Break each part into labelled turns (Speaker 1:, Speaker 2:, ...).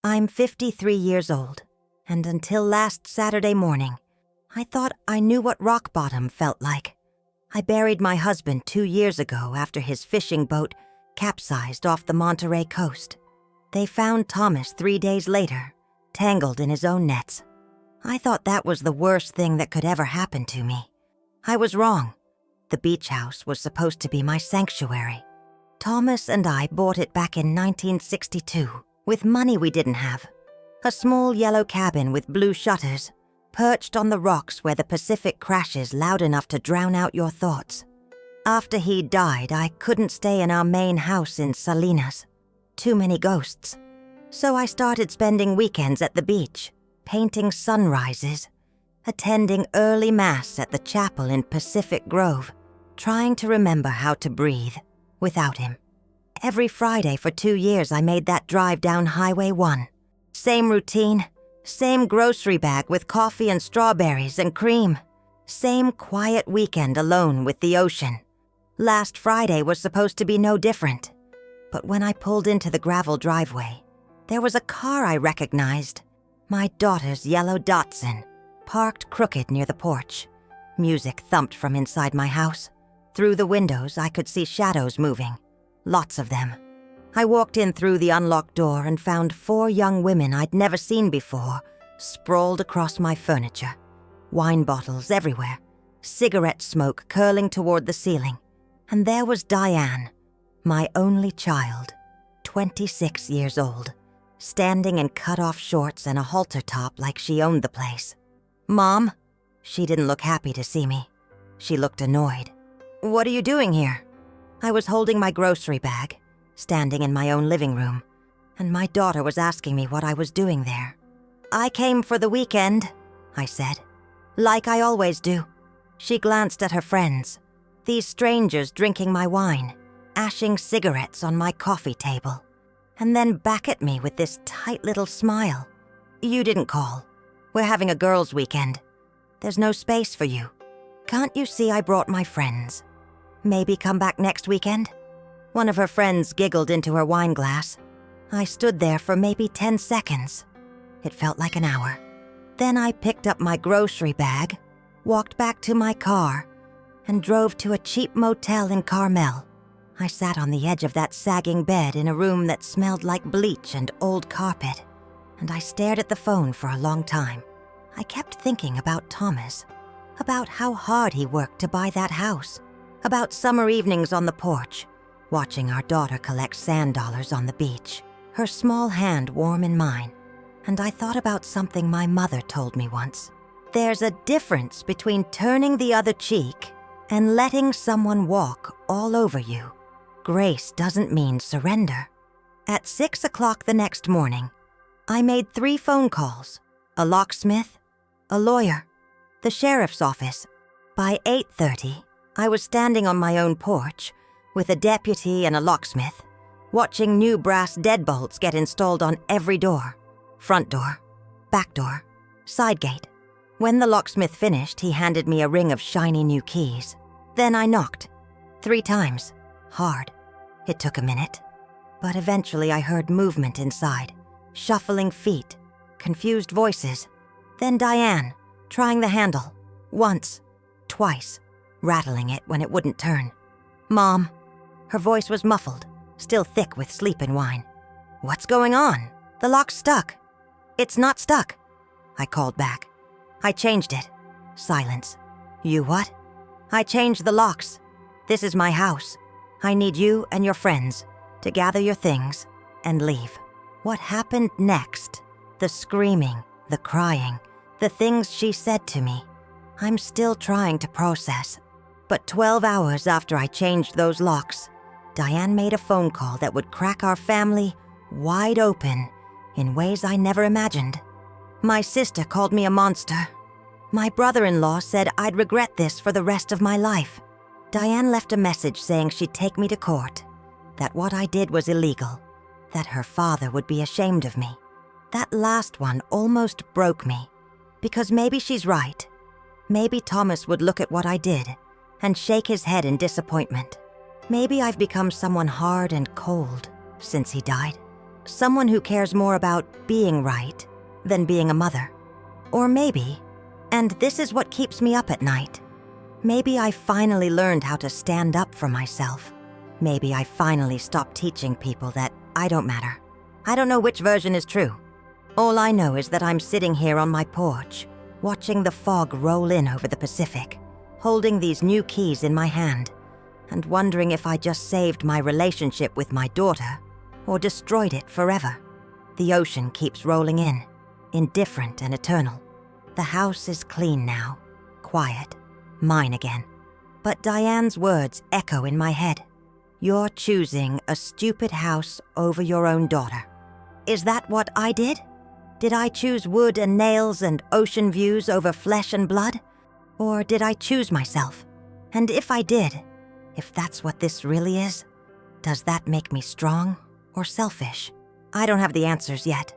Speaker 1: I'm 53 years old, and until last Saturday morning, I thought I knew what rock bottom felt like. I buried my husband 2 years ago after his fishing boat capsized off the Monterey coast. They found Thomas 3 days later, tangled in his own nets. I thought that was the worst thing that could ever happen to me. I was wrong. The beach house was supposed to be my sanctuary. Thomas and I bought it back in 1962 with money we didn't have. A small yellow cabin with blue shutters, perched on the rocks where the Pacific crashes loud enough to drown out your thoughts. After he died, I couldn't stay in our main house in Salinas. Too many ghosts. So I started spending weekends at the beach, painting sunrises, attending early mass at the chapel in Pacific Grove, trying to remember how to breathe without him. Every Friday for 2 years I made that drive down Highway 1. Same routine, same grocery bag with coffee and strawberries and cream. Same quiet weekend alone with the ocean. Last Friday was supposed to be no different. But when I pulled into the gravel driveway, there was a car I recognized. My daughter's yellow Datsun, parked crooked near the porch. Music thumped from inside my house. Through the windows, I could see shadows moving. Lots of them. I walked in through the unlocked door and found 4 young women I'd never seen before, sprawled across my furniture. Wine bottles everywhere, cigarette smoke curling toward the ceiling. And there was Diane, my only child, 26 years old, standing in cut-off shorts and a halter top like she owned the place. "Mom?" She didn't look happy to see me. She looked annoyed. "What are you doing here?" I was holding my grocery bag, standing in my own living room, and my daughter was asking me what I was doing there. "I came for the weekend," I said, "like I always do." She glanced at her friends, these strangers drinking my wine, ashing cigarettes on my coffee table, and then back at me with this tight little smile. "You didn't call. We're having a girls' weekend. There's no space for you. Can't you see I brought my friends? Maybe come back next weekend?" One of her friends giggled into her wine glass. I stood there for maybe 10 seconds. It felt like an hour. Then I picked up my grocery bag, walked back to my car, and drove to a cheap motel in Carmel. I sat on the edge of that sagging bed in a room that smelled like bleach and old carpet, and I stared at the phone for a long time. I kept thinking about Thomas, about how hard he worked to buy that house, about summer evenings on the porch, watching our daughter collect sand dollars on the beach, her small hand warm in mine. And I thought about something my mother told me once. There's a difference between turning the other cheek and letting someone walk all over you. Grace doesn't mean surrender. At 6 o'clock the next morning, I made 3 phone calls, a locksmith, a lawyer, the sheriff's office. By 8:30, I was standing on my own porch with a deputy and a locksmith, watching new brass deadbolts get installed on every door, front door, back door, side gate. When the locksmith finished, he handed me a ring of shiny new keys. Then I knocked, 3 times, hard. It took a minute, but eventually I heard movement inside, shuffling feet, confused voices. Then Diane, trying the handle, once, twice, rattling it when it wouldn't turn. "Mom." Her voice was muffled, still thick with sleep and wine. "What's going on? The lock's stuck." "It's not stuck," I called back. "I changed it." Silence. "You what?" "I changed the locks. This is my house. I need you and your friends to gather your things and leave." What happened next? The screaming, the crying, the things she said to me. I'm still trying to process. But 12 hours after I changed those locks, Diane made a phone call that would crack our family wide open in ways I never imagined. My sister called me a monster. My brother-in-law said I'd regret this for the rest of my life. Diane left a message saying she'd take me to court, that what I did was illegal, that her father would be ashamed of me. That last one almost broke me, because maybe she's right. Maybe Thomas would look at what I did and shake his head in disappointment. Maybe I've become someone hard and cold since he died. Someone who cares more about being right than being a mother. Or maybe, and this is what keeps me up at night, maybe I finally learned how to stand up for myself. Maybe I finally stopped teaching people that I don't matter. I don't know which version is true. All I know is that I'm sitting here on my porch, watching the fog roll in over the Pacific, holding these new keys in my hand, and wondering if I just saved my relationship with my daughter or destroyed it forever. The ocean keeps rolling in, indifferent and eternal. The house is clean now, quiet, mine again. But Diane's words echo in my head. You're choosing a stupid house over your own daughter. Is that what I did? Did I choose wood and nails and ocean views over flesh and blood? Or did I choose myself? And if I did, if that's what this really is, does that make me strong or selfish? I don't have the answers yet.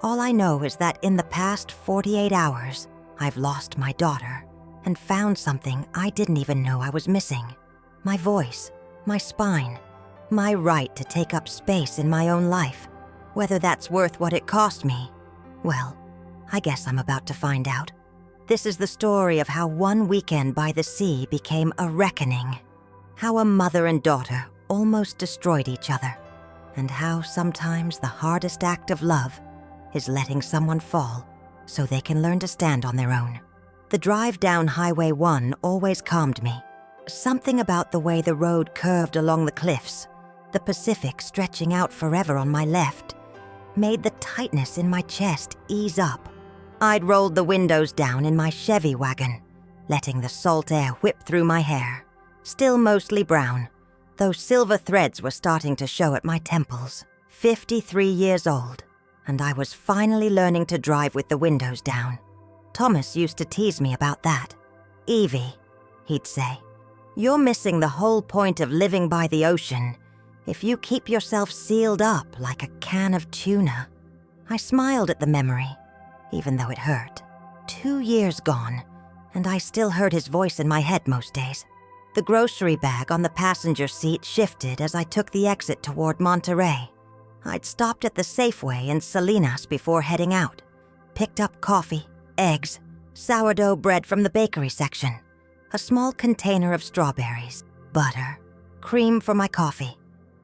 Speaker 1: All I know is that in the past 48 hours, I've lost my daughter and found something I didn't even know I was missing. My voice, my spine, my right to take up space in my own life. Whether that's worth what it cost me, well, I guess I'm about to find out. This is the story of how one weekend by the sea became a reckoning. How a mother and daughter almost destroyed each other. And how sometimes the hardest act of love is letting someone fall so they can learn to stand on their own. The drive down Highway 1 always calmed me. Something about the way the road curved along the cliffs, the Pacific stretching out forever on my left, made the tightness in my chest ease up. I'd rolled the windows down in my Chevy wagon, letting the salt air whip through my hair, still mostly brown, though silver threads were starting to show at my temples. 53 years old, and I was finally learning to drive with the windows down. Thomas used to tease me about that. "Evie," he'd say, "you're missing the whole point of living by the ocean if you keep yourself sealed up like a can of tuna." I smiled at the memory, even though it hurt. 2 years gone, and I still heard his voice in my head most days. The grocery bag on the passenger seat shifted as I took the exit toward Monterey. I'd stopped at the Safeway in Salinas before heading out, picked up coffee, eggs, sourdough bread from the bakery section, a small container of strawberries, butter, cream for my coffee,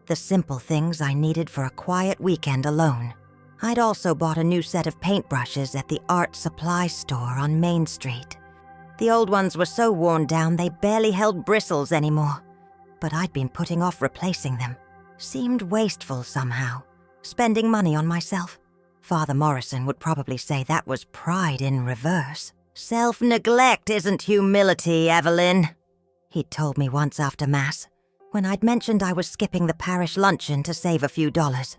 Speaker 1: the simple things I needed for a quiet weekend alone. I'd also bought a new set of paintbrushes at the art supply store on Main Street. The old ones were so worn down they barely held bristles anymore, but I'd been putting off replacing them. Seemed wasteful somehow, spending money on myself. Father Morrison would probably say that was pride in reverse. "Self-neglect isn't humility, Evelyn," he'd told me once after Mass, when I'd mentioned I was skipping the parish luncheon to save a few dollars.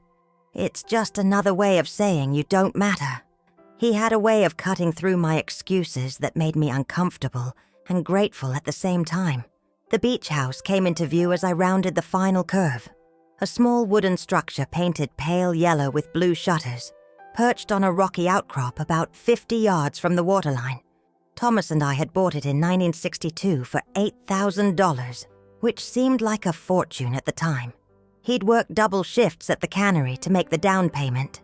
Speaker 1: "It's just another way of saying you don't matter." He had a way of cutting through my excuses that made me uncomfortable and grateful at the same time. The beach house came into view as I rounded the final curve. A small wooden structure painted pale yellow with blue shutters, perched on a rocky outcrop about 50 yards from the waterline. Thomas and I had bought it in 1962 for $8,000, which seemed like a fortune at the time. He'd worked double shifts at the cannery to make the down payment.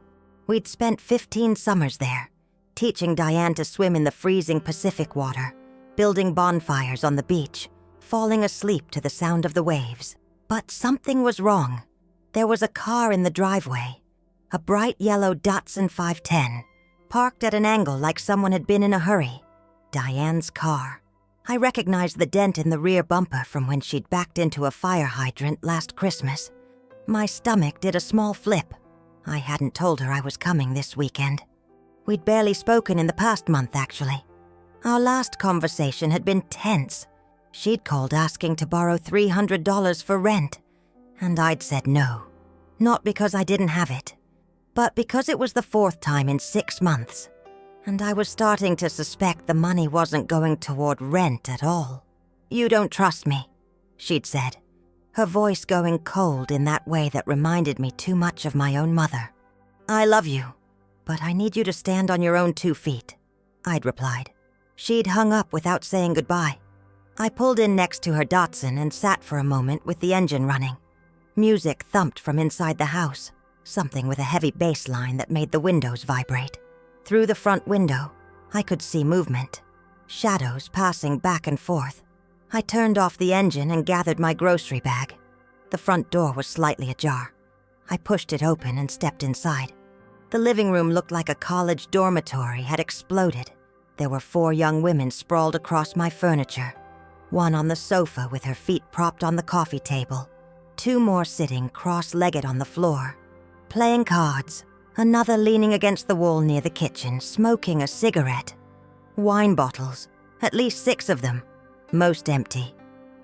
Speaker 1: We'd spent 15 summers there, teaching Diane to swim in the freezing Pacific water, building bonfires on the beach, falling asleep to the sound of the waves. But something was wrong. There was a car in the driveway, a bright yellow Datsun 510, parked at an angle like someone had been in a hurry. Diane's car. I recognized the dent in the rear bumper from when she'd backed into a fire hydrant last Christmas. My stomach did a small flip. I hadn't told her I was coming this weekend. We'd barely spoken in the past month, actually. Our last conversation had been tense. She'd called asking to borrow $300 for rent, and I'd said no. Not because I didn't have it, but because it was the 4th time in 6 months, and I was starting to suspect the money wasn't going toward rent at all. "You don't trust me," she'd said, her voice going cold in that way that reminded me too much of my own mother. "I love you, but I need you to stand on your own 2 feet," I'd replied. She'd hung up without saying goodbye. I pulled in next to her Datsun and sat for a moment with the engine running. Music thumped from inside the house. something with a heavy bass line that made the windows vibrate. Through the front window, I could see movement, shadows passing back and forth. I turned off the engine and gathered my grocery bag. The front door was slightly ajar. I pushed it open and stepped inside. The living room looked like a college dormitory had exploded. There were 4 young women sprawled across my furniture, one on the sofa with her feet propped on the coffee table, 2 more sitting cross-legged on the floor, playing cards, another leaning against the wall near the kitchen, smoking a cigarette. Wine bottles, at least 6 of them, most empty,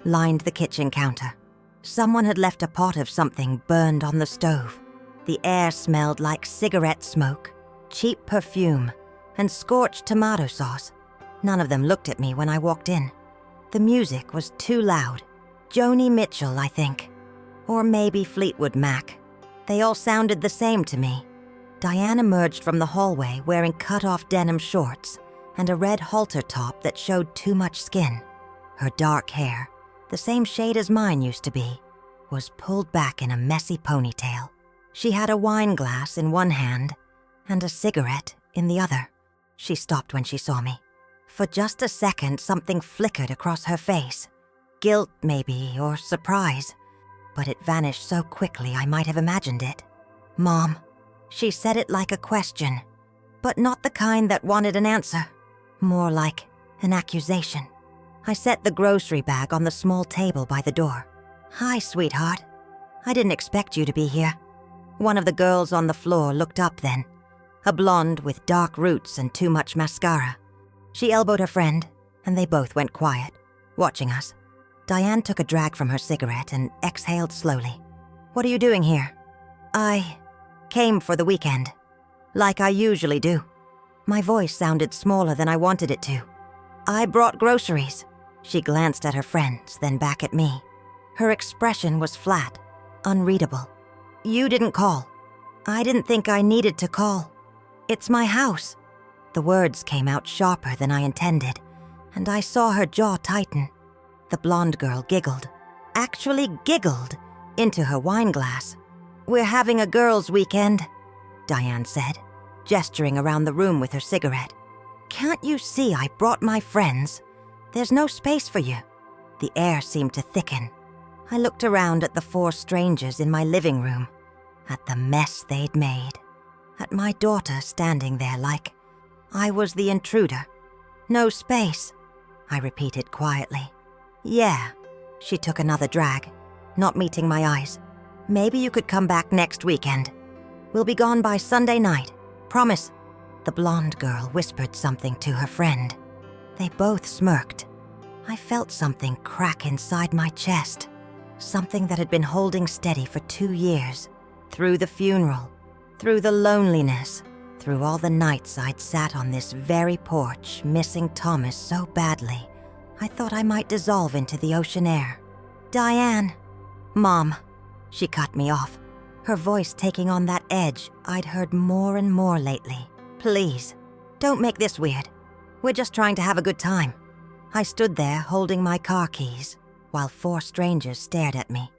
Speaker 1: lined the kitchen counter. Someone had left a pot of something burned on the stove. The air smelled like cigarette smoke, cheap perfume, and scorched tomato sauce. None of them looked at me when I walked in. The music was too loud. Joni Mitchell, I think. Or maybe Fleetwood Mac. They all sounded the same to me. Diane emerged from the hallway wearing cut-off denim shorts and a red halter top that showed too much skin. Her dark hair, the same shade as mine used to be, was pulled back in a messy ponytail. She had a wine glass in one hand and a cigarette in the other. She stopped when she saw me. For just a second, something flickered across her face. Guilt, maybe, or surprise. But it vanished so quickly I might have imagined it. "Mom." She said it like a question, but not the kind that wanted an answer. More like an accusation. I set the grocery bag on the small table by the door. "Hi, sweetheart. I didn't expect you to be here." One of the girls on the floor looked up then, a blonde with dark roots and too much mascara. She elbowed her friend, and they both went quiet, watching us. Diane took a drag from her cigarette and exhaled slowly. "What are you doing here?" "I came for the weekend, like I usually do." My voice sounded smaller than I wanted it to. "I brought groceries." She glanced at her friends, then back at me. Her expression was flat, unreadable. "You didn't call." "I didn't think I needed to call. It's my house." The words came out sharper than I intended, and I saw her jaw tighten. The blonde girl giggled, actually giggled, into her wine glass. "We're having a girls' weekend," Diane said, gesturing around the room with her cigarette. "Can't you see I brought my friends? There's no space for you." The air seemed to thicken. I looked around at the 4 strangers in my living room, at the mess they'd made, at my daughter standing there like I was the intruder. "No space," I repeated quietly. "Yeah." She took another drag, not meeting my eyes. "Maybe you could come back next weekend. We'll be gone by Sunday night. Promise." The blonde girl whispered something to her friend. They both smirked. I felt something crack inside my chest, something that had been holding steady for 2 years, through the funeral, through the loneliness, through all the nights I'd sat on this very porch, missing Thomas so badly, I thought I might dissolve into the ocean air. "Diane." "Mom." She cut me off, her voice taking on that edge I'd heard more and more lately. "Please, don't make this weird. We're just trying to have a good time." I stood there holding my car keys, while 4 strangers stared at me,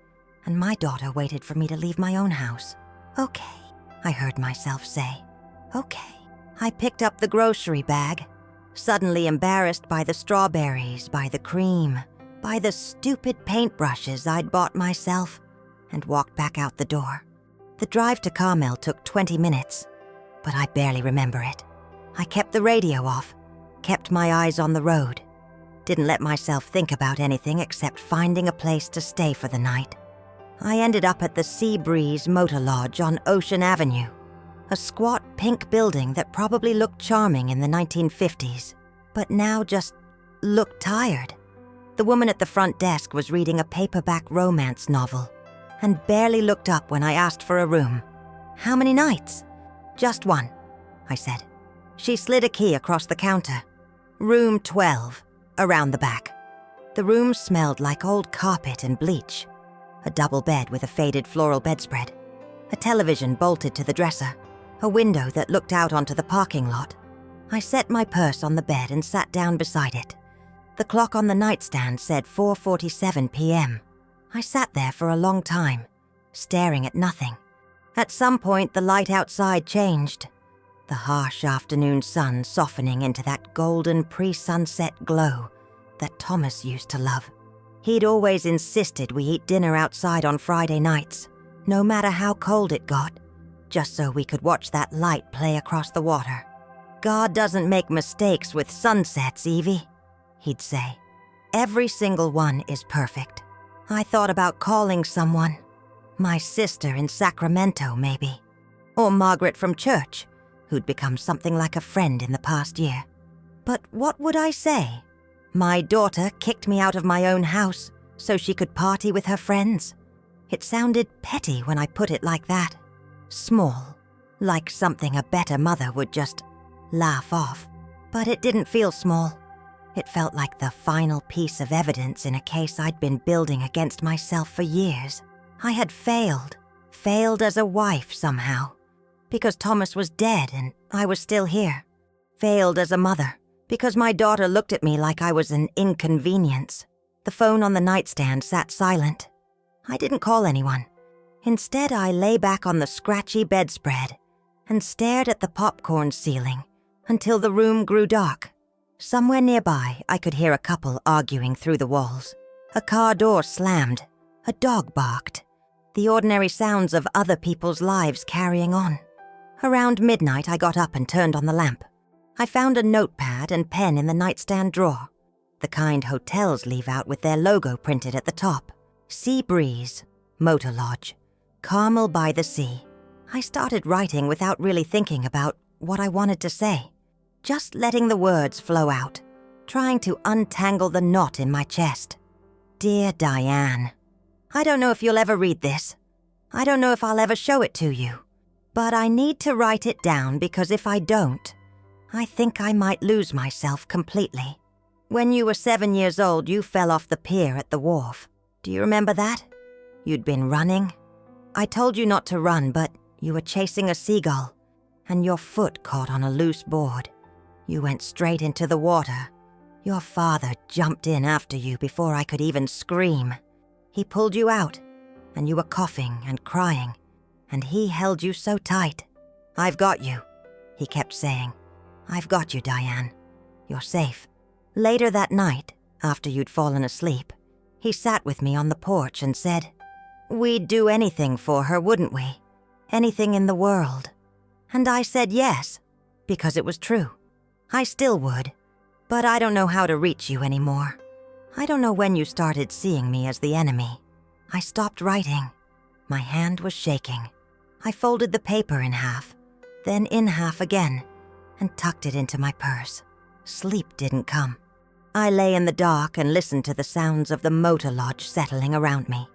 Speaker 1: and my daughter waited for me to leave my own house. "Okay," I heard myself say. "Okay." I picked up the grocery bag, suddenly embarrassed by the strawberries, by the cream, by the stupid paintbrushes I'd bought myself, and walked back out the door. The drive to Carmel took 20 minutes, but I barely remember it. I kept the radio off, kept my eyes on the road, didn't let myself think about anything except finding a place to stay for the night. I ended up at the Sea Breeze Motor Lodge on Ocean Avenue, a squat pink building that probably looked charming in the 1950s, but now just looked tired. The woman at the front desk was reading a paperback romance novel and barely looked up when I asked for a room. "How many nights?" "Just one," I said. She slid a key across the counter. "Room 12, around the back." The room smelled like old carpet and bleach. A double bed with a faded floral bedspread. A television bolted to the dresser. A window that looked out onto the parking lot. I set my purse on the bed and sat down beside it. The clock on the nightstand said 4:47 p.m. I sat there for a long time, staring at nothing. At some point, the light outside changed, the harsh afternoon sun softening into that golden pre-sunset glow that Thomas used to love. He'd always insisted we eat dinner outside on Friday nights, no matter how cold it got, just so we could watch that light play across the water. "God doesn't make mistakes with sunsets, Evie," he'd say. "Every single one is perfect." I thought about calling someone. My sister in Sacramento, maybe. Or Margaret from church, who'd become something like a friend in the past year. But what would I say? My daughter kicked me out of my own house so she could party with her friends. It sounded petty when I put it like that. Small, like something a better mother would just laugh off. But it didn't feel small. It felt like the final piece of evidence in a case I'd been building against myself for years. I had failed as a wife somehow, because Thomas was dead and I was still here. Failed as a mother, because my daughter looked at me like I was an inconvenience. The phone on the nightstand sat silent. I didn't call anyone. Instead, I lay back on the scratchy bedspread and stared at the popcorn ceiling until the room grew dark. Somewhere nearby, I could hear a couple arguing through the walls. A car door slammed. A dog barked. The ordinary sounds of other people's lives carrying on. Around midnight, I got up and turned on the lamp. I found a notepad and pen in the nightstand drawer, the kind hotels leave out with their logo printed at the top. Sea Breeze, Motor Lodge, Carmel by the Sea. I started writing without really thinking about what I wanted to say. Just letting the words flow out, trying to untangle the knot in my chest. Dear Diane, I don't know if you'll ever read this. I don't know if I'll ever show it to you. But I need to write it down because if I don't, I think I might lose myself completely. When you were 7 years old, you fell off the pier at the wharf. Do you remember that? You'd been running. I told you not to run, but you were chasing a seagull, and your foot caught on a loose board. You went straight into the water. Your father jumped in after you before I could even scream. He pulled you out, and you were coughing and crying, and he held you so tight. "I've got you," he kept saying. "I've got you, Diane. You're safe." Later that night, after you'd fallen asleep, he sat with me on the porch and said, "We'd do anything for her, wouldn't we? Anything in the world." And I said yes, because it was true. I still would, but I don't know how to reach you anymore. I don't know when you started seeing me as the enemy. I stopped writing. My hand was shaking. I folded the paper in half, then in half again, and tucked it into my purse. Sleep didn't come. I lay in the dark and listened to the sounds of the motor lodge settling around me.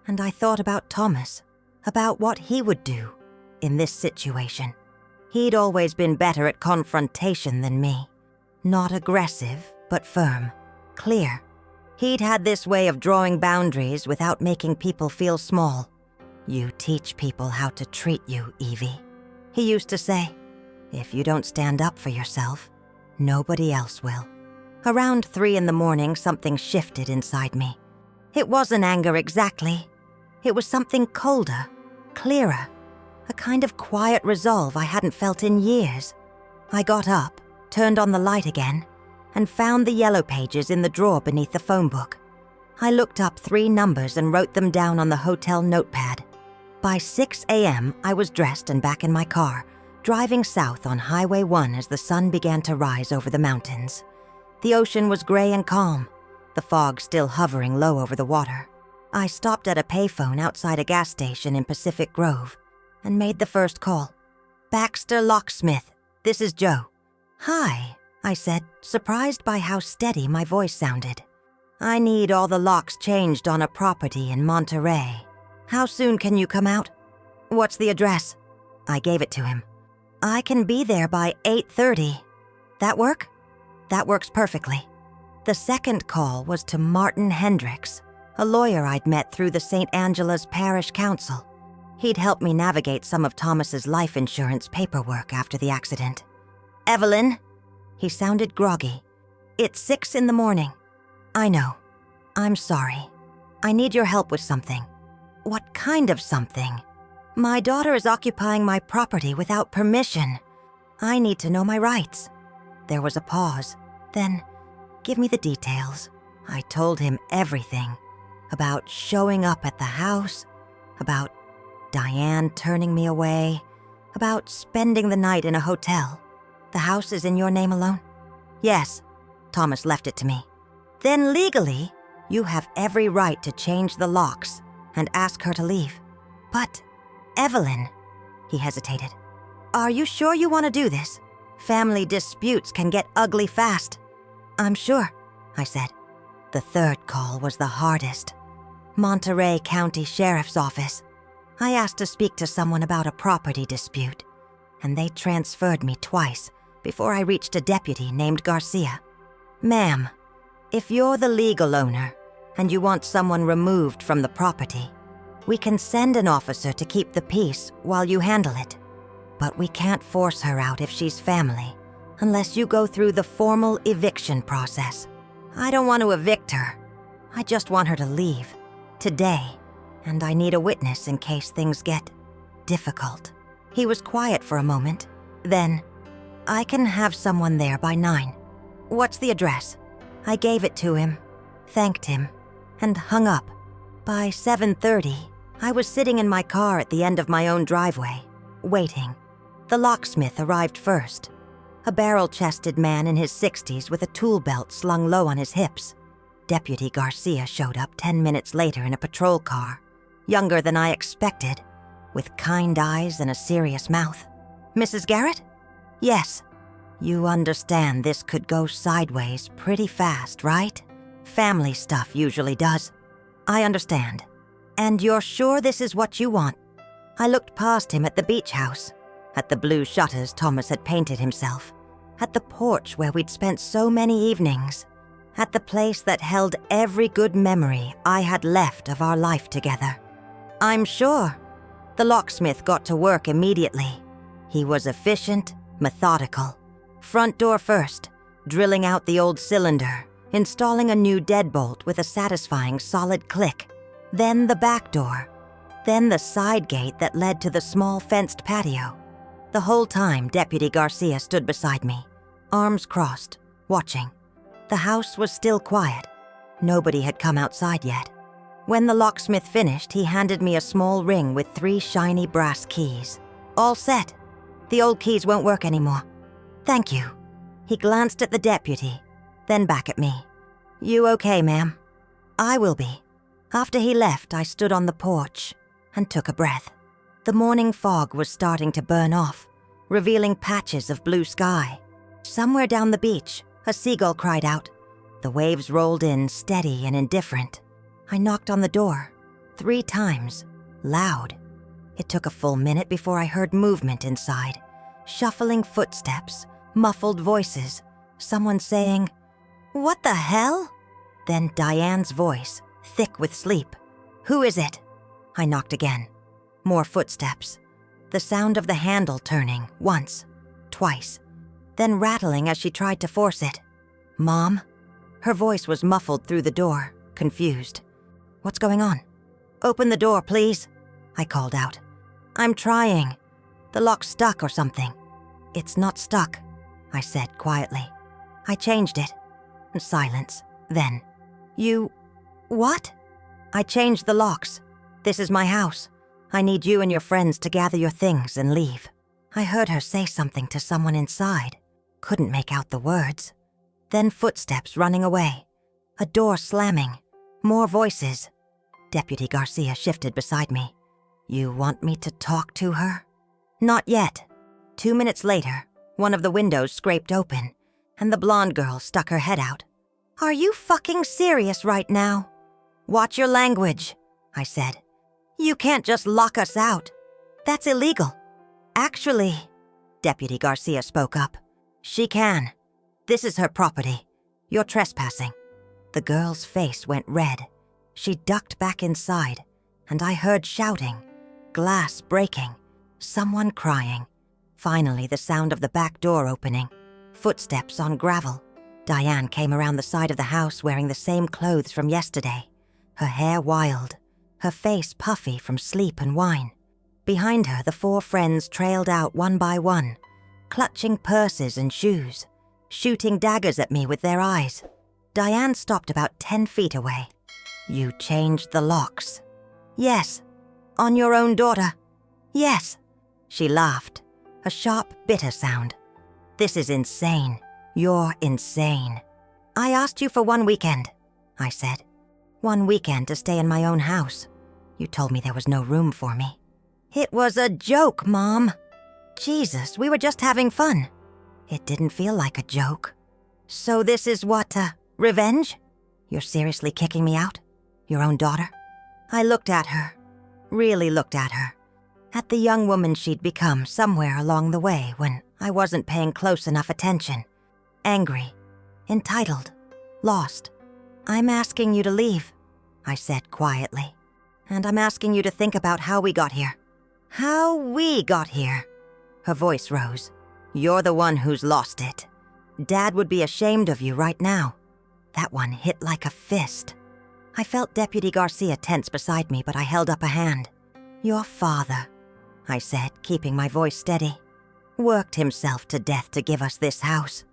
Speaker 1: And I thought about Thomas, about what he would do in this situation. He'd always been better at confrontation than me. Not aggressive, but firm, clear. He'd had this way of drawing boundaries without making people feel small. "You teach people how to treat you, Evie," he used to say. "If you don't stand up for yourself, nobody else will." Around 3 a.m, something shifted inside me. It wasn't anger exactly. It was something colder, clearer, a kind of quiet resolve I hadn't felt in years. I got up, turned on the light again, and found the yellow pages in the drawer beneath the phone book. I looked up 3 numbers and wrote them down on the hotel notepad. By 6 a.m, I was dressed and back in my car, driving south on Highway 1 as the sun began to rise over the mountains. The ocean was gray and calm, the fog still hovering low over the water. I stopped at a payphone outside a gas station in Pacific Grove and made the first call. "Baxter Locksmith, this is Joe." "Hi," I said, surprised by how steady my voice sounded. "I need all the locks changed on a property in Monterey. How soon can you come out?" "What's the address?" I gave it to him. "I can be there by 8:30. That work?" "That works perfectly." The second call was to Martin Hendricks, a lawyer I'd met through the St. Angela's Parish Council. He'd helped me navigate some of Thomas's life insurance paperwork after the accident. "Evelyn," he sounded groggy. "It's 6 a.m. "I know. I'm sorry. I need your help with something." "What kind of something?" My daughter is occupying my property without permission. I need to know my rights. There was a pause. Then, give me the details. I told him everything. About showing up at the house, about Diane turning me away, about spending the night in a hotel. The house is in your name alone? Yes. Thomas left it to me. Then legally, you have every right to change the locks and ask her to leave. But, Evelyn, he hesitated. Are you sure you want to do this? Family disputes can get ugly fast. I'm sure, I said. The third call was the hardest. Monterey County Sheriff's Office. I asked to speak to someone about a property dispute, and they transferred me twice before I reached a deputy named Garcia. Ma'am, if you're the legal owner and you want someone removed from the property, we can send an officer to keep the peace while you handle it. But we can't force her out if she's family, unless you go through the formal eviction process. I don't want to evict her. I just want her to leave. Today. And I need a witness in case things get difficult. He was quiet for a moment. Then, I can have someone there by 9. What's the address? I gave it to him, thanked him, and hung up. By 7:30, I was sitting in my car at the end of my own driveway, waiting. The locksmith arrived first. A barrel-chested man in his 60s with a tool belt slung low on his hips. Deputy Garcia showed up 10 minutes later in a patrol car, younger than I expected, with kind eyes and a serious mouth. Mrs. Garrett? Yes. You understand this could go sideways pretty fast, right? Family stuff usually does. I understand. And you're sure this is what you want? I looked past him at the beach house, at the blue shutters Thomas had painted himself, at the porch where we'd spent so many evenings, at the place that held every good memory I had left of our life together. I'm sure. The locksmith got to work immediately. He was efficient, methodical. Front door first, drilling out the old cylinder, installing a new deadbolt with a satisfying solid click. Then the back door. Then the side gate that led to the small fenced patio. The whole time, Deputy Garcia stood beside me, arms crossed, watching. The house was still quiet. Nobody had come outside yet. When the locksmith finished, he handed me a small ring with 3 shiny brass keys. All set. The old keys won't work anymore. Thank you. He glanced at the deputy, then back at me. You okay, ma'am? I will be. After he left, I stood on the porch and took a breath. The morning fog was starting to burn off, revealing patches of blue sky. Somewhere down the beach, a seagull cried out. The waves rolled in, steady and indifferent. I knocked on the door, 3 times, loud. It took a full minute before I heard movement inside. Shuffling footsteps, muffled voices, someone saying, "What the hell?" Then Diane's voice, thick with sleep. "Who is it?" I knocked again. More footsteps. The sound of the handle turning, once, twice, then rattling as she tried to force it. "Mom?" Her voice was muffled through the door, confused. "What's going on?" "Open the door, please," I called out. "I'm trying. The lock's stuck or something." "It's not stuck," I said quietly. I changed it. Silence. Then, "You... what?" "I changed the locks. This is my house. I need you and your friends to gather your things and leave." I heard her say something to someone inside. Couldn't make out the words. Then footsteps running away. A door slamming. More voices. Deputy Garcia shifted beside me. "You want me to talk to her?" "Not yet." 2 minutes later, one of the windows scraped open, and the blonde girl stuck her head out. "Are you fucking serious right now?" "Watch your language," I said. "You can't just lock us out. That's illegal." "Actually," Deputy Garcia spoke up, "she can. This is her property. You're trespassing." The girl's face went red. She ducked back inside, and I heard shouting, glass breaking, someone crying. Finally, the sound of the back door opening, footsteps on gravel. Diane came around the side of the house wearing the same clothes from yesterday, her hair wild, her face puffy from sleep and wine. Behind her, the 4 friends trailed out one by one, clutching purses and shoes, shooting daggers at me with their eyes. Diane stopped about 10 feet away. "You changed the locks." "Yes." "On your own daughter?" "Yes." She laughed, a sharp, bitter sound. "This is insane. You're insane." "I asked you for 1 weekend," I said. "1 weekend to stay in my own house. You told me there was no room for me." "It was a joke, Mom." "Jesus, we were just having fun." "It didn't feel like a joke." "So this is what, revenge? You're seriously kicking me out? Your own daughter?" I looked at her, really looked at her, at the young woman she'd become somewhere along the way when I wasn't paying close enough attention. Angry, entitled, lost. "I'm asking you to leave," I said quietly. "And I'm asking you to think about how we got here." "How we got here?" Her voice rose. "You're the one who's lost it. Dad would be ashamed of you right now." That one hit like a fist. I felt Deputy Garcia tense beside me, but I held up a hand. "Your father," I said, keeping my voice steady, "worked himself to death to give us this house.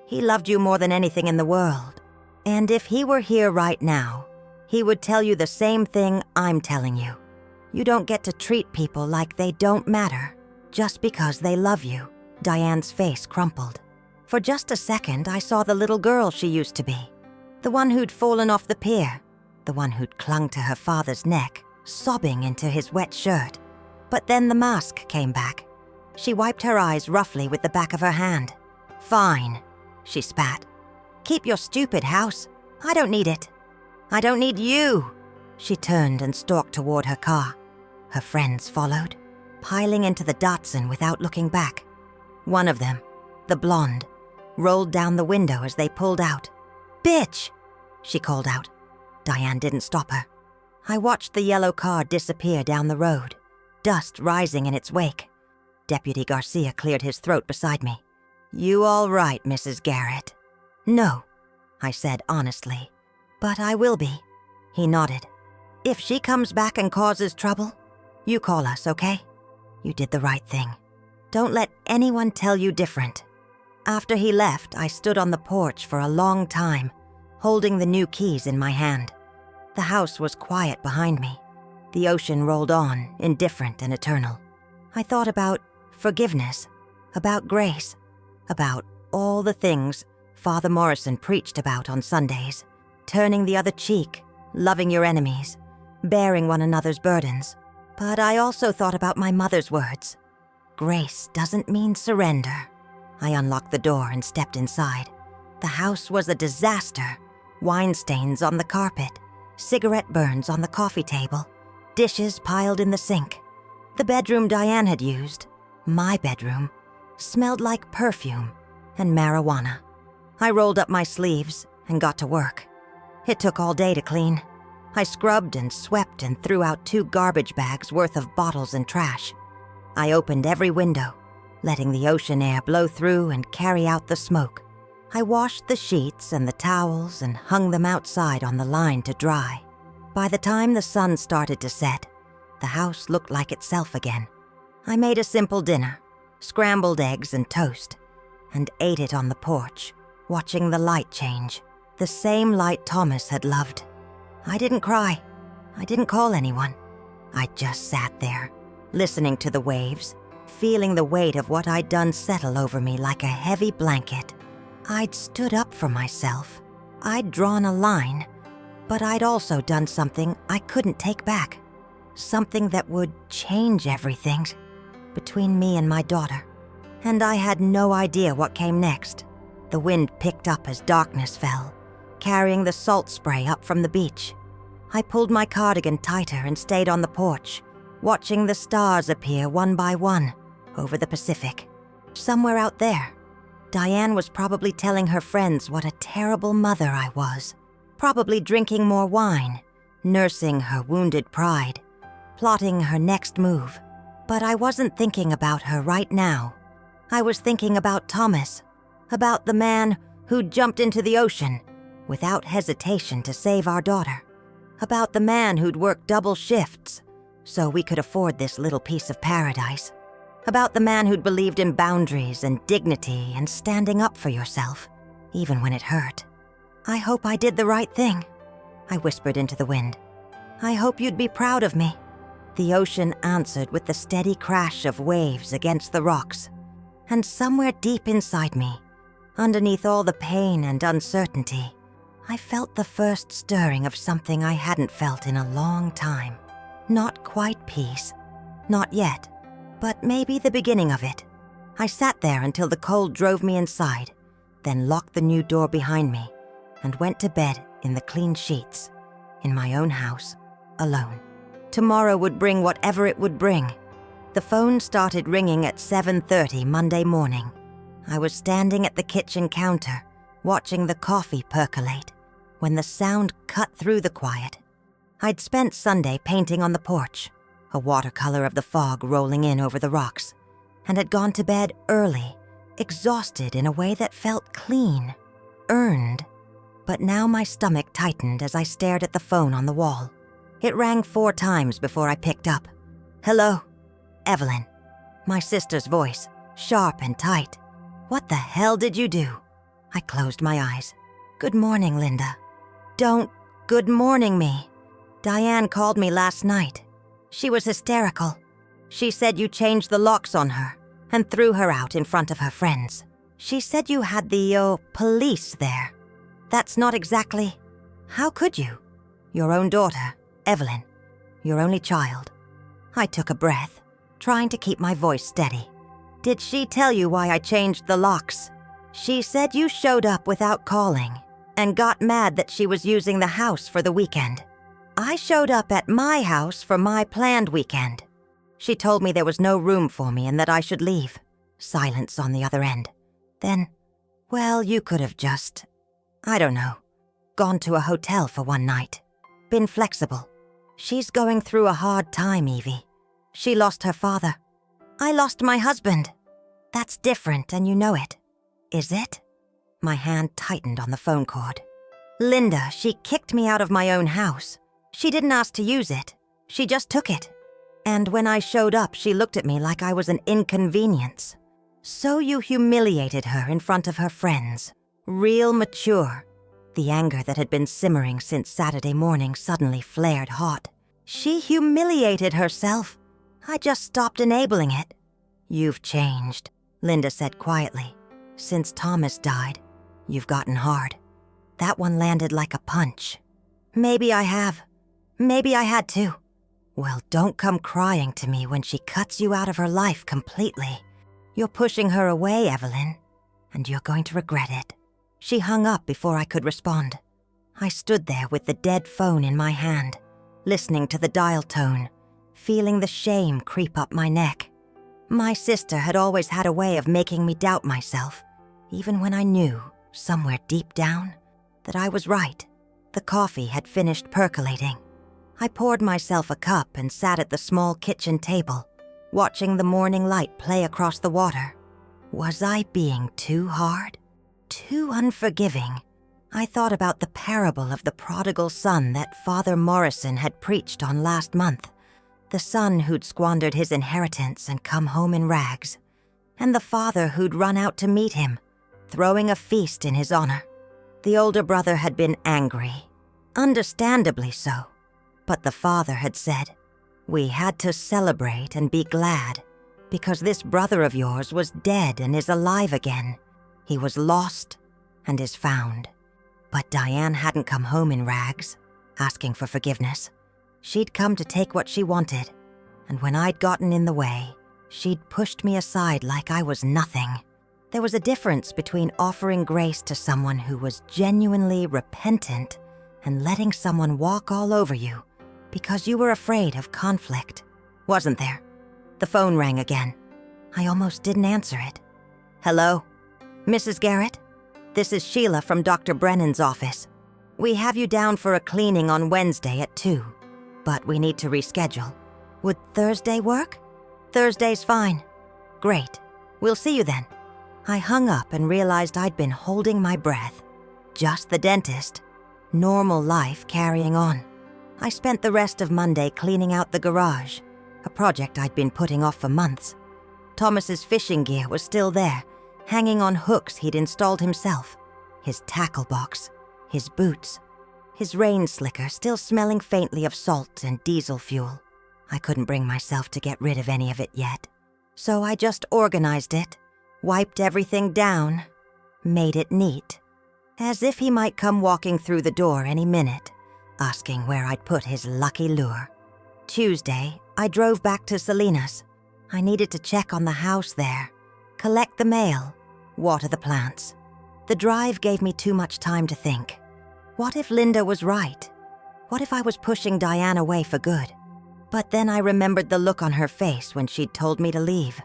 Speaker 1: He loved you more than anything in the world. And if he were here right now, he would tell you the same thing I'm telling you. You don't get to treat people like they don't matter just because they love you." Diane's face crumpled. For just a second, I saw the little girl she used to be. The one who'd fallen off the pier. The one who'd clung to her father's neck, sobbing into his wet shirt. But then the mask came back. She wiped her eyes roughly with the back of her hand. "Fine," she spat. "Keep your stupid house. I don't need it. I don't need you." She turned and stalked toward her car. Her friends followed, piling into the Datsun without looking back. One of them, the blonde, rolled down the window as they pulled out. "Bitch!" she called out. Diane didn't stop her. I watched the yellow car disappear down the road, dust rising in its wake. Deputy Garcia cleared his throat beside me. "You all right, Mrs. Garrett?" "No," I said honestly. "But I will be." He nodded. "If she comes back and causes trouble, you call us, okay? You did the right thing. Don't let anyone tell you different." After he left, I stood on the porch for a long time, holding the new keys in my hand. The house was quiet behind me. The ocean rolled on, indifferent and eternal. I thought about forgiveness, about grace, about all the things Father Morrison preached about on Sundays. Turning the other cheek, loving your enemies, bearing one another's burdens. But I also thought about my mother's words. Grace doesn't mean surrender. I unlocked the door and stepped inside. The house was a disaster. Wine stains on the carpet, cigarette burns on the coffee table, dishes piled in the sink. The bedroom Diane had used, my bedroom, smelled like perfume and marijuana. I rolled up my sleeves and got to work. It took all day to clean. I scrubbed and swept and threw out 2 garbage bags worth of bottles and trash. I opened every window, letting the ocean air blow through and carry out the smoke. I washed the sheets and the towels and hung them outside on the line to dry. By the time the sun started to set, the house looked like itself again. I made a simple dinner, scrambled eggs and toast, and ate it on the porch, watching the light change, the same light Thomas had loved. I didn't cry. I didn't call anyone. I just sat there, listening to the waves, feeling the weight of what I'd done settle over me like a heavy blanket. I'd stood up for myself. I'd drawn a line, but I'd also done something I couldn't take back. Something that would change everything between me and my daughter. And I had no idea what came next. The wind picked up as darkness fell, carrying the salt spray up from the beach. I pulled my cardigan tighter and stayed on the porch, watching the stars appear one by one over the Pacific. Somewhere out there, Diane was probably telling her friends what a terrible mother I was, probably drinking more wine, nursing her wounded pride, plotting her next move. But I wasn't thinking about her right now. I was thinking about Thomas, about the man who jumped into the ocean without hesitation to save our daughter, about the man who'd worked double shifts, so we could afford this little piece of paradise. About the man who'd believed in boundaries and dignity and standing up for yourself, even when it hurt. I hope I did the right thing, I whispered into the wind. I hope you'd be proud of me. The ocean answered with the steady crash of waves against the rocks. And somewhere deep inside me, underneath all the pain and uncertainty, I felt the first stirring of something I hadn't felt in a long time. Not quite peace. Not yet. But maybe the beginning of it. I sat there until the cold drove me inside, then locked the new door behind me and went to bed in the clean sheets, in my own house, alone. Tomorrow would bring whatever it would bring. The phone started ringing at 7:30 Monday morning. I was standing at the kitchen counter, watching the coffee percolate, when the sound cut through the quiet. I'd spent Sunday painting on the porch, a watercolor of the fog rolling in over the rocks, and had gone to bed early, exhausted in a way that felt clean, earned. But now my stomach tightened as I stared at the phone on the wall. It rang 4 times before I picked up. Hello, Evelyn. My sister's voice, sharp and tight. What the hell did you do? I closed my eyes. Good morning, Linda. Don't good morning me. Diane called me last night. She was hysterical. She said you changed the locks on her and threw her out in front of her friends. She said you had the, police there. That's not exactly... How could you? Your own daughter, Evelyn. Your only child. I took a breath, trying to keep my voice steady. Did she tell you why I changed the locks? She said you showed up without calling and got mad that she was using the house for the weekend. I showed up at my house for my planned weekend. She told me there was no room for me and that I should leave. Silence on the other end. Then, well, you could have just, I don't know, gone to a hotel for one night. Been flexible. She's going through a hard time, Evie. She lost her father. I lost my husband. That's different, and you know it. Is it? My hand tightened on the phone cord. Linda, she kicked me out of my own house. She didn't ask to use it. She just took it. And when I showed up, she looked at me like I was an inconvenience. So you humiliated her in front of her friends. Real mature. The anger that had been simmering since Saturday morning suddenly flared hot. She humiliated herself. I just stopped enabling it. You've changed, Linda said quietly. Since Thomas died, you've gotten hard. That one landed like a punch. Maybe I have. Maybe I had to. Well, don't come crying to me when she cuts you out of her life completely. You're pushing her away, Evelyn, and you're going to regret it. She hung up before I could respond. I stood there with the dead phone in my hand, listening to the dial tone, feeling the shame creep up my neck. My sister had always had a way of making me doubt myself, even when I knew, somewhere deep down, that I was right. The coffee had finished percolating. I poured myself a cup and sat at the small kitchen table, watching the morning light play across the water. Was I being too hard? Too unforgiving? I thought about the parable of the prodigal son that Father Morrison had preached on last month. The son who'd squandered his inheritance and come home in rags, and the father who'd run out to meet him, throwing a feast in his honor. The older brother had been angry, understandably so, but the father had said, "We had to celebrate and be glad, because this brother of yours was dead and is alive again. He was lost and is found." But Diane hadn't come home in rags, asking for forgiveness. She'd come to take what she wanted, and when I'd gotten in the way, she'd pushed me aside like I was nothing. There was a difference between offering grace to someone who was genuinely repentant and letting someone walk all over you because you were afraid of conflict, wasn't there? The phone rang again. I almost didn't answer it. Hello? Mrs. Garrett? This is Sheila from Dr. Brennan's office. We have you down for a cleaning on Wednesday at 2, but we need to reschedule. Would Thursday work? Thursday's fine. Great. We'll see you then. I hung up and realized I'd been holding my breath. Just the dentist. Normal life carrying on. I spent the rest of Monday cleaning out the garage, a project I'd been putting off for months. Thomas's fishing gear was still there, hanging on hooks he'd installed himself. His tackle box, his boots, his rain slicker still smelling faintly of salt and diesel fuel. I couldn't bring myself to get rid of any of it yet, so I just organized it, wiped everything down, made it neat, as if he might come walking through the door any minute, asking where I'd put his lucky lure. Tuesday, I drove back to Selena's. I needed to check on the house there, collect the mail, water the plants. The drive gave me too much time to think. What if Linda was right? What if I was pushing Diane away for good? But then I remembered the look on her face when she'd told me to leave.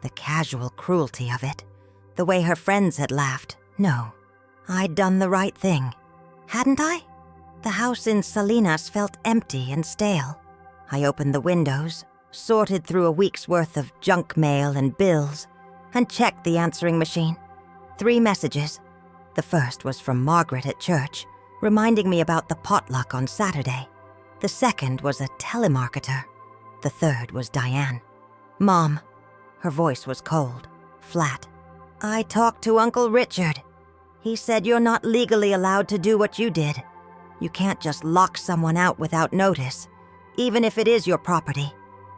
Speaker 1: The casual cruelty of it. The way her friends had laughed. No, I'd done the right thing. Hadn't I? The house in Salinas felt empty and stale. I opened the windows, sorted through a week's worth of junk mail and bills, and checked the answering machine. 3 messages. The first was from Margaret at church, reminding me about the potluck on Saturday. The second was a telemarketer. The third was Diane. Mom. Her voice was cold, flat. I talked to Uncle Richard. He said you're not legally allowed to do what you did. You can't just lock someone out without notice, even if it is your property.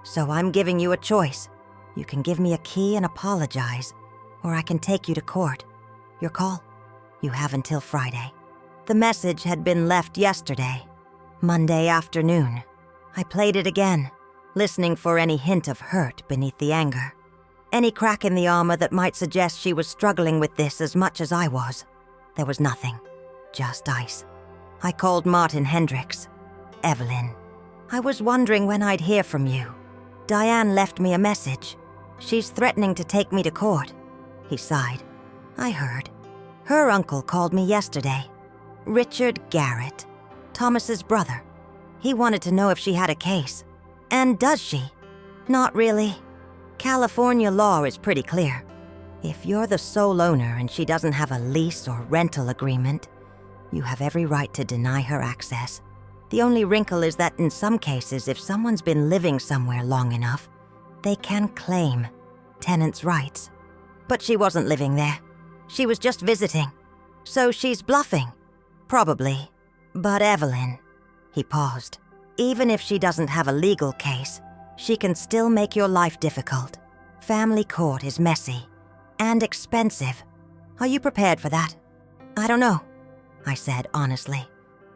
Speaker 1: So I'm giving you a choice. You can give me a key and apologize, or I can take you to court. Your call. You have until Friday. The message had been left yesterday, Monday afternoon. I played it again, listening for any hint of hurt beneath the anger. Any crack in the armor that might suggest she was struggling with this as much as I was. There was nothing, just ice. I called Martin Hendricks. Evelyn, I was wondering when I'd hear from you. Diane left me a message. She's threatening to take me to court. He sighed. I heard. Her uncle called me yesterday. Richard Garrett, Thomas's brother. He wanted to know if she had a case. And does she? Not really. California law is pretty clear. If you're the sole owner and she doesn't have a lease or rental agreement, you have every right to deny her access. The only wrinkle is that in some cases, if someone's been living somewhere long enough, they can claim tenants' rights. But she wasn't living there. She was just visiting. So she's bluffing. Probably. But Evelyn, he paused. Even if she doesn't have a legal case, she can still make your life difficult. Family court is messy and expensive. Are you prepared for that? I don't know, I said honestly.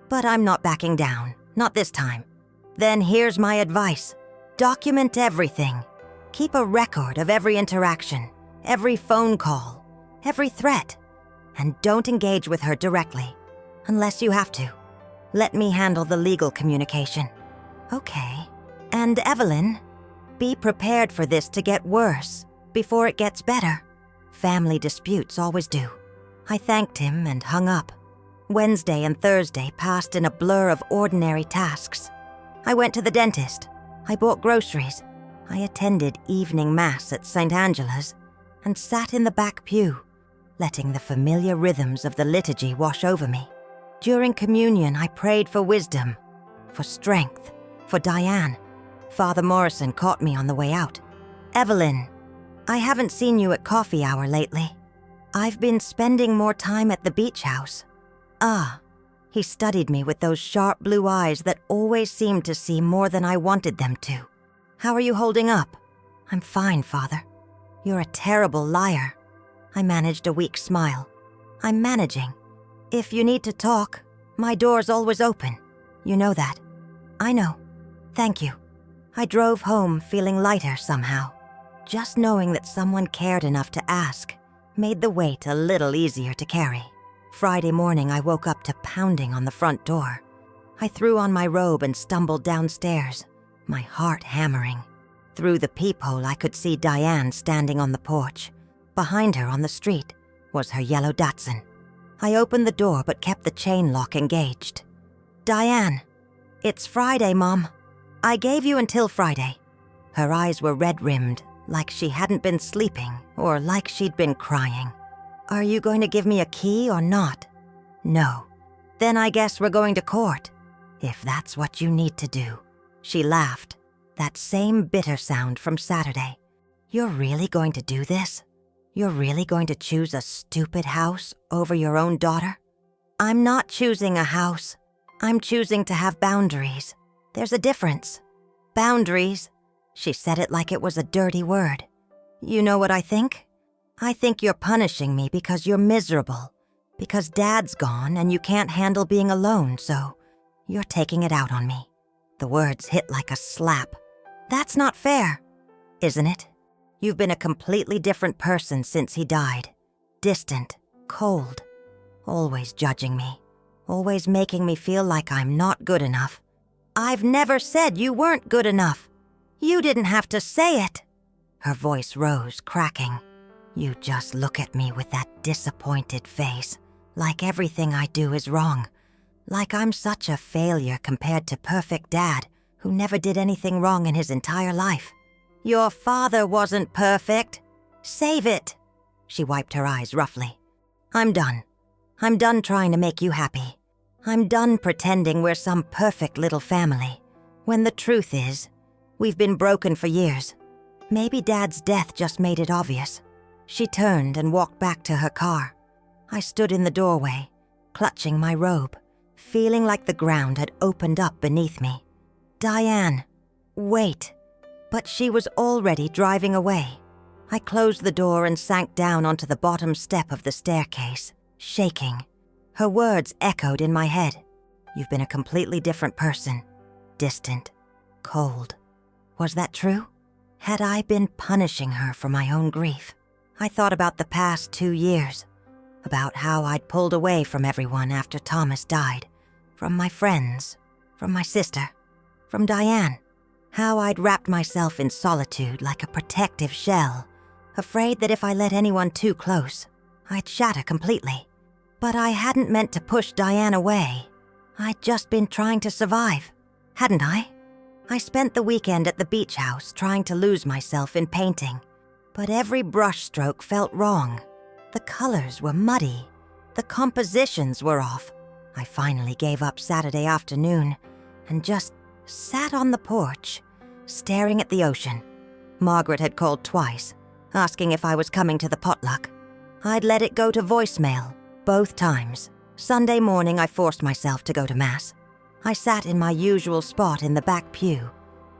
Speaker 1: But I'm not backing down, not this time. Then here's my advice. Document everything. Keep a record of every interaction, every phone call, every threat. And don't engage with her directly, unless you have to. Let me handle the legal communication. Okay. And Evelyn, be prepared for this to get worse before it gets better. Family disputes always do. I thanked him and hung up. Wednesday and Thursday passed in a blur of ordinary tasks. I went to the dentist. I bought groceries. I attended evening mass at St. Angela's and sat in the back pew, letting the familiar rhythms of the liturgy wash over me. During communion, I prayed for wisdom, for strength, for Diane. Father Morrison caught me on the way out. Evelyn, I haven't seen you at coffee hour lately. I've been spending more time at the beach house. Ah, he studied me with those sharp blue eyes that always seemed to see more than I wanted them to. How are you holding up? I'm fine, Father. You're a terrible liar. I managed a weak smile. I'm managing. If you need to talk, my door's always open. You know that. I know. Thank you. I drove home feeling lighter somehow. Just knowing that someone cared enough to ask made the weight a little easier to carry. Friday morning, I woke up to pounding on the front door. I threw on my robe and stumbled downstairs, my heart hammering. Through the peephole, I could see Diane standing on the porch. Behind her on the street was her yellow Datsun. I opened the door but kept the chain lock engaged. Diane, it's Friday, Mom. I gave you until Friday. Her eyes were red-rimmed, like she hadn't been sleeping or like she'd been crying. Are you going to give me a key or not? No. Then I guess we're going to court. If that's what you need to do. She laughed, that same bitter sound from Saturday. You're really going to do this? You're really going to choose a stupid house over your own daughter? I'm not choosing a house. I'm choosing to have boundaries. There's a difference. Boundaries. She said it like it was a dirty word. You know what I think? I think you're punishing me because you're miserable. Because Dad's gone and you can't handle being alone, so you're taking it out on me. The words hit like a slap. That's not fair, isn't it? You've been a completely different person since he died. Distant, cold, always judging me, always making me feel like I'm not good enough. I've never said you weren't good enough. You didn't have to say it. Her voice rose, cracking. You just look at me with that disappointed face, like everything I do is wrong, like I'm such a failure compared to perfect Dad, who never did anything wrong in his entire life. Your father wasn't perfect. Save it. She wiped her eyes roughly. I'm done. I'm done trying to make you happy. I'm done pretending we're some perfect little family, when the truth is, we've been broken for years. Maybe Dad's death just made it obvious. She turned and walked back to her car. I stood in the doorway, clutching my robe, feeling like the ground had opened up beneath me. Diane, wait. But she was already driving away. I closed the door and sank down onto the bottom step of the staircase, shaking. Her words echoed in my head. You've been a completely different person. Distant, cold. Was that true? Had I been punishing her for my own grief? I thought about the past 2 years, about how I'd pulled away from everyone after Thomas died, from my friends, from my sister, from Diane, how I'd wrapped myself in solitude like a protective shell, afraid that if I let anyone too close, I'd shatter completely. But I hadn't meant to push Diane away. I'd just been trying to survive, hadn't I? I spent the weekend at the beach house trying to lose myself in painting, but every brushstroke felt wrong. The colors were muddy. The compositions were off. I finally gave up Saturday afternoon and just sat on the porch, staring at the ocean. Margaret had called twice, asking if I was coming to the potluck. I'd let it go to voicemail, both times. Sunday morning, I forced myself to go to Mass. I sat in my usual spot in the back pew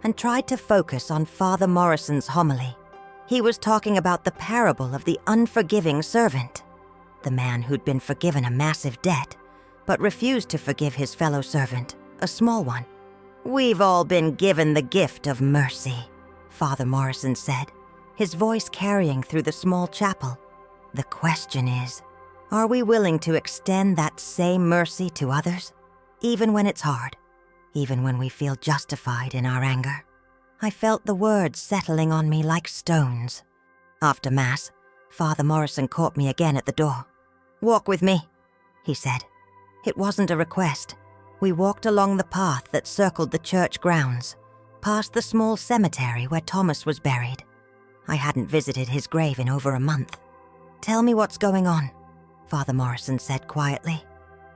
Speaker 1: and tried to focus on Father Morrison's homily. He was talking about the parable of the unforgiving servant, the man who'd been forgiven a massive debt, but refused to forgive his fellow servant, a small one. We've all been given the gift of mercy, Father Morrison said, his voice carrying through the small chapel. The question is, are we willing to extend that same mercy to others, even when it's hard, even when we feel justified in our anger? I felt the words settling on me like stones. After Mass, Father Morrison caught me again at the door. Walk with me, he said. It wasn't a request. We walked along the path that circled the church grounds, past the small cemetery where Thomas was buried. I hadn't visited his grave in over a month. Tell me what's going on, Father Morrison said quietly.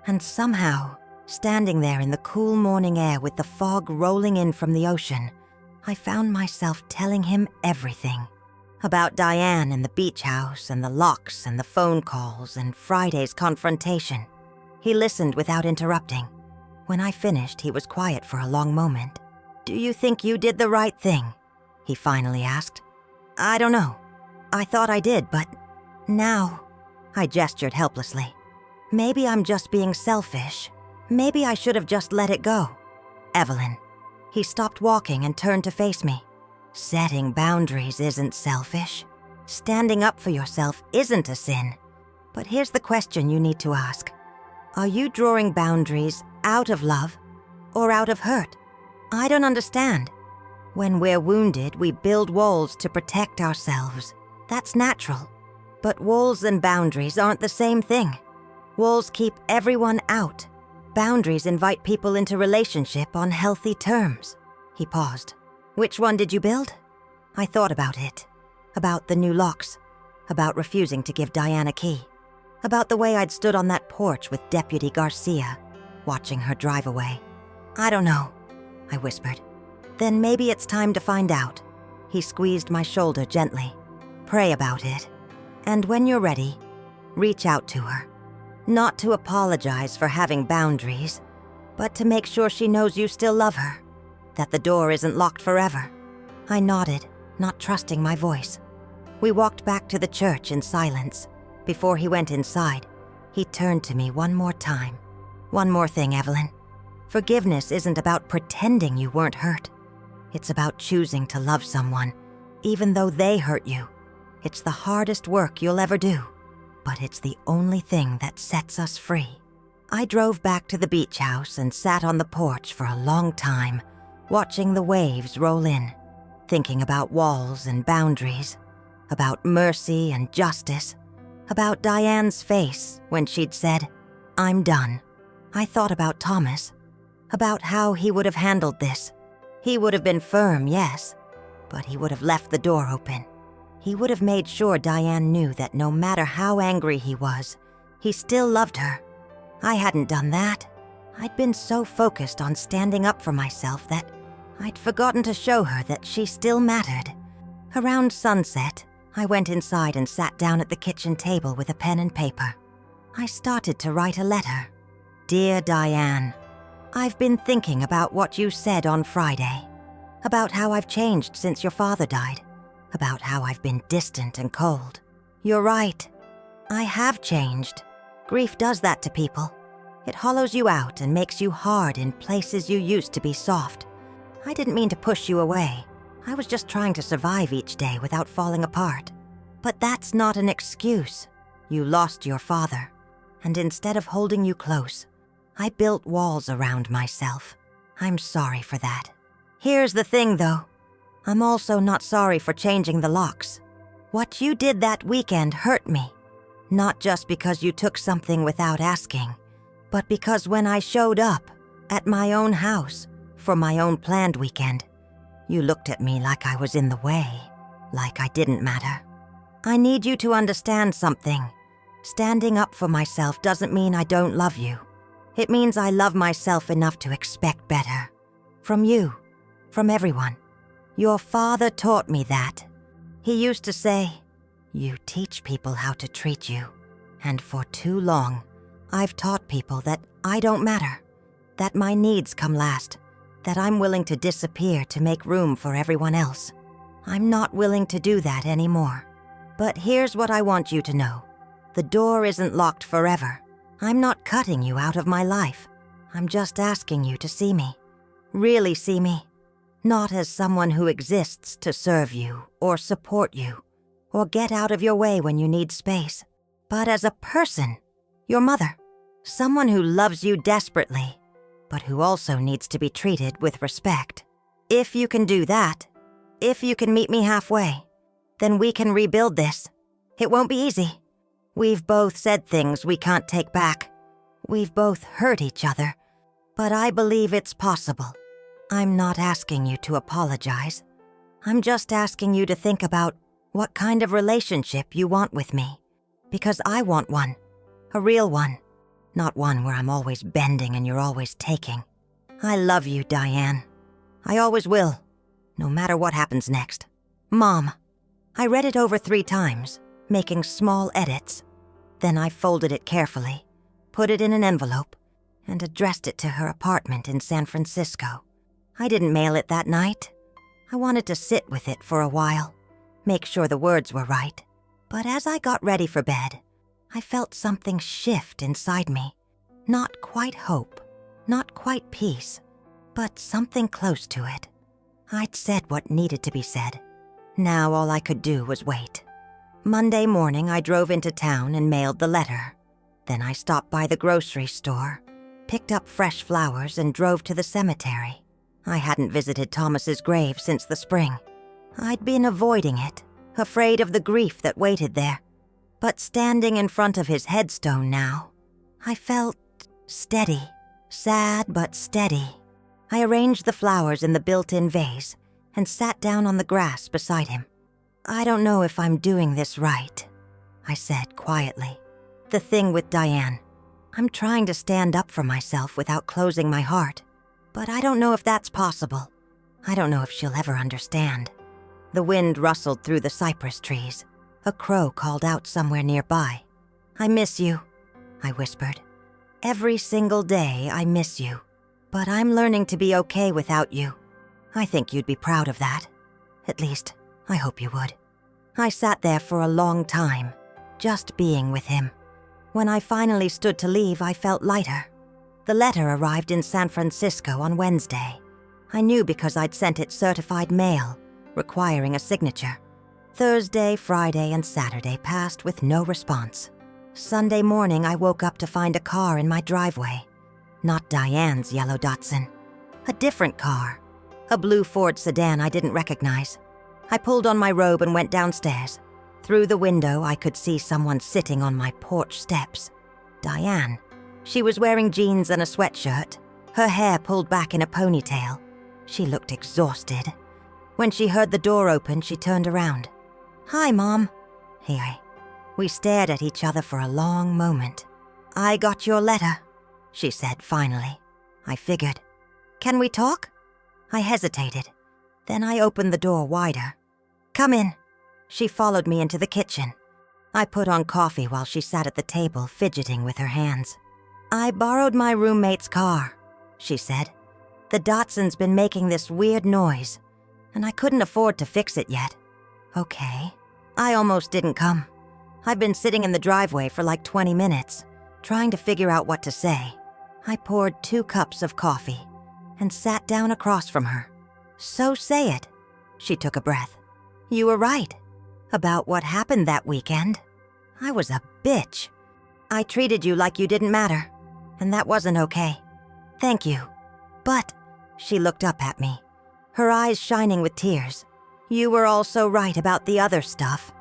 Speaker 1: And somehow, standing there in the cool morning air with the fog rolling in from the ocean, I found myself telling him everything. About Diane and the beach house and the locks and the phone calls and Friday's confrontation. He listened without interrupting. When I finished, he was quiet for a long moment. Do you think you did the right thing? He finally asked. I don't know. I thought I did, but now, I gestured helplessly. Maybe I'm just being selfish. Maybe I should have just let it go. Evelyn. He stopped walking and turned to face me. Setting boundaries isn't selfish. Standing up for yourself isn't a sin. But here's the question you need to ask. Are you drawing boundaries out of love or out of hurt? I don't understand. When we're wounded, we build walls to protect ourselves. That's natural. But walls and boundaries aren't the same thing. Walls keep everyone out. Boundaries invite people into relationship on healthy terms. He paused. Which one did you build? I thought about it. About the new locks. About refusing to give Diane a key. About the way I'd stood on that porch with Deputy Garcia, watching her drive away. I don't know, I whispered. Then maybe it's time to find out. He squeezed my shoulder gently. Pray about it. And when you're ready, reach out to her. Not to apologize for having boundaries, but to make sure she knows you still love her, that the door isn't locked forever. I nodded, not trusting my voice. We walked back to the church in silence. Before he went inside, he turned to me one more time. One more thing, Evelyn. Forgiveness isn't about pretending you weren't hurt. It's about choosing to love someone, even though they hurt you. It's the hardest work you'll ever do, but it's the only thing that sets us free. I drove back to the beach house and sat on the porch for a long time, watching the waves roll in, thinking about walls and boundaries, about mercy and justice, about Diane's face when she'd said, "I'm done." I thought about Thomas, about how he would have handled this. He would have been firm, yes, but he would have left the door open. He would have made sure Diane knew that no matter how angry he was, he still loved her. I hadn't done that. I'd been so focused on standing up for myself that I'd forgotten to show her that she still mattered. Around sunset, I went inside and sat down at the kitchen table with a pen and paper. I started to write a letter. Dear Diane, I've been thinking about what you said on Friday, about how I've changed since your father died, about how I've been distant and cold. You're right. I have changed. Grief does that to people. It hollows you out and makes you hard in places you used to be soft. I didn't mean to push you away. I was just trying to survive each day without falling apart. But that's not an excuse. You lost your father, and instead of holding you close, I built walls around myself. I'm sorry for that. Here's the thing, though. I'm also not sorry for changing the locks. What you did that weekend hurt me. Not just because you took something without asking, but because when I showed up at my own house for my own planned weekend, you looked at me like I was in the way, like I didn't matter. I need you to understand something. Standing up for myself doesn't mean I don't love you. It means I love myself enough to expect better. From you, from everyone. Your father taught me that. He used to say, "You teach people how to treat you." And for too long, I've taught people that I don't matter, that my needs come last, that I'm willing to disappear to make room for everyone else. I'm not willing to do that anymore. But here's what I want you to know. The door isn't locked forever. I'm not cutting you out of my life. I'm just asking you to see me. Really see me. Not as someone who exists to serve you or support you or get out of your way when you need space, but as a person, your mother, someone who loves you desperately, but who also needs to be treated with respect. If you can do that, if you can meet me halfway, then we can rebuild this. It won't be easy. We've both said things we can't take back. We've both hurt each other, but I believe it's possible. I'm not asking you to apologize. I'm just asking you to think about what kind of relationship you want with me. Because I want one, a real one, not one where I'm always bending and you're always taking. I love you, Diane. I always will, no matter what happens next. Mom. I read it over 3 times, making small edits. Then I folded it carefully, put it in an envelope, and addressed it to her apartment in San Francisco. I didn't mail it that night. I wanted to sit with it for a while, make sure the words were right. But as I got ready for bed, I felt something shift inside me. Not quite hope, not quite peace, but something close to it. I'd said what needed to be said. Now all I could do was wait. Monday morning, I drove into town and mailed the letter. Then I stopped by the grocery store, picked up fresh flowers, and drove to the cemetery. I hadn't visited Thomas's grave since the spring. I'd been avoiding it, afraid of the grief that waited there. But standing in front of his headstone now, I felt steady, sad but steady. I arranged the flowers in the built-in vase and sat down on the grass beside him. I don't know if I'm doing this right, I said quietly. The thing with Diane, I'm trying to stand up for myself without closing my heart. But I don't know if that's possible. I don't know if she'll ever understand. The wind rustled through the cypress trees. A crow called out somewhere nearby. "I miss you," I whispered. "Every single day I miss you. But I'm learning to be okay without you. I think you'd be proud of that. At least, I hope you would." I sat there for a long time, just being with him. When I finally stood to leave, I felt lighter. The letter arrived in San Francisco on Wednesday. I knew because I'd sent it certified mail, requiring a signature. Thursday, Friday, and Saturday passed with no response. Sunday morning, I woke up to find a car in my driveway. Not Diane's yellow Datsun. A different car. A blue Ford sedan I didn't recognize. I pulled on my robe and went downstairs. Through the window, I could see someone sitting on my porch steps. Diane. She was wearing jeans and a sweatshirt, her hair pulled back in a ponytail. She looked exhausted. When she heard the door open, she turned around. "Hi, Mom." Here. We stared at each other for a long moment. "I got your letter," she said finally. I figured. "Can we talk?" I hesitated. Then I opened the door wider. "Come in." She followed me into the kitchen. I put on coffee while she sat at the table, fidgeting with her hands. "I borrowed my roommate's car," she said. "The Datsun's been making this weird noise, and I couldn't afford to fix it yet." "Okay." I almost didn't come. I've been sitting in the driveway for like 20 minutes, trying to figure out what to say. I poured 2 cups of coffee and sat down across from her. "So say it." She took a breath. "You were right about what happened that weekend. I was a bitch. I treated you like you didn't matter, and that wasn't okay. Thank you. But," she looked up at me, her eyes shining with tears, "you were also right about the other stuff,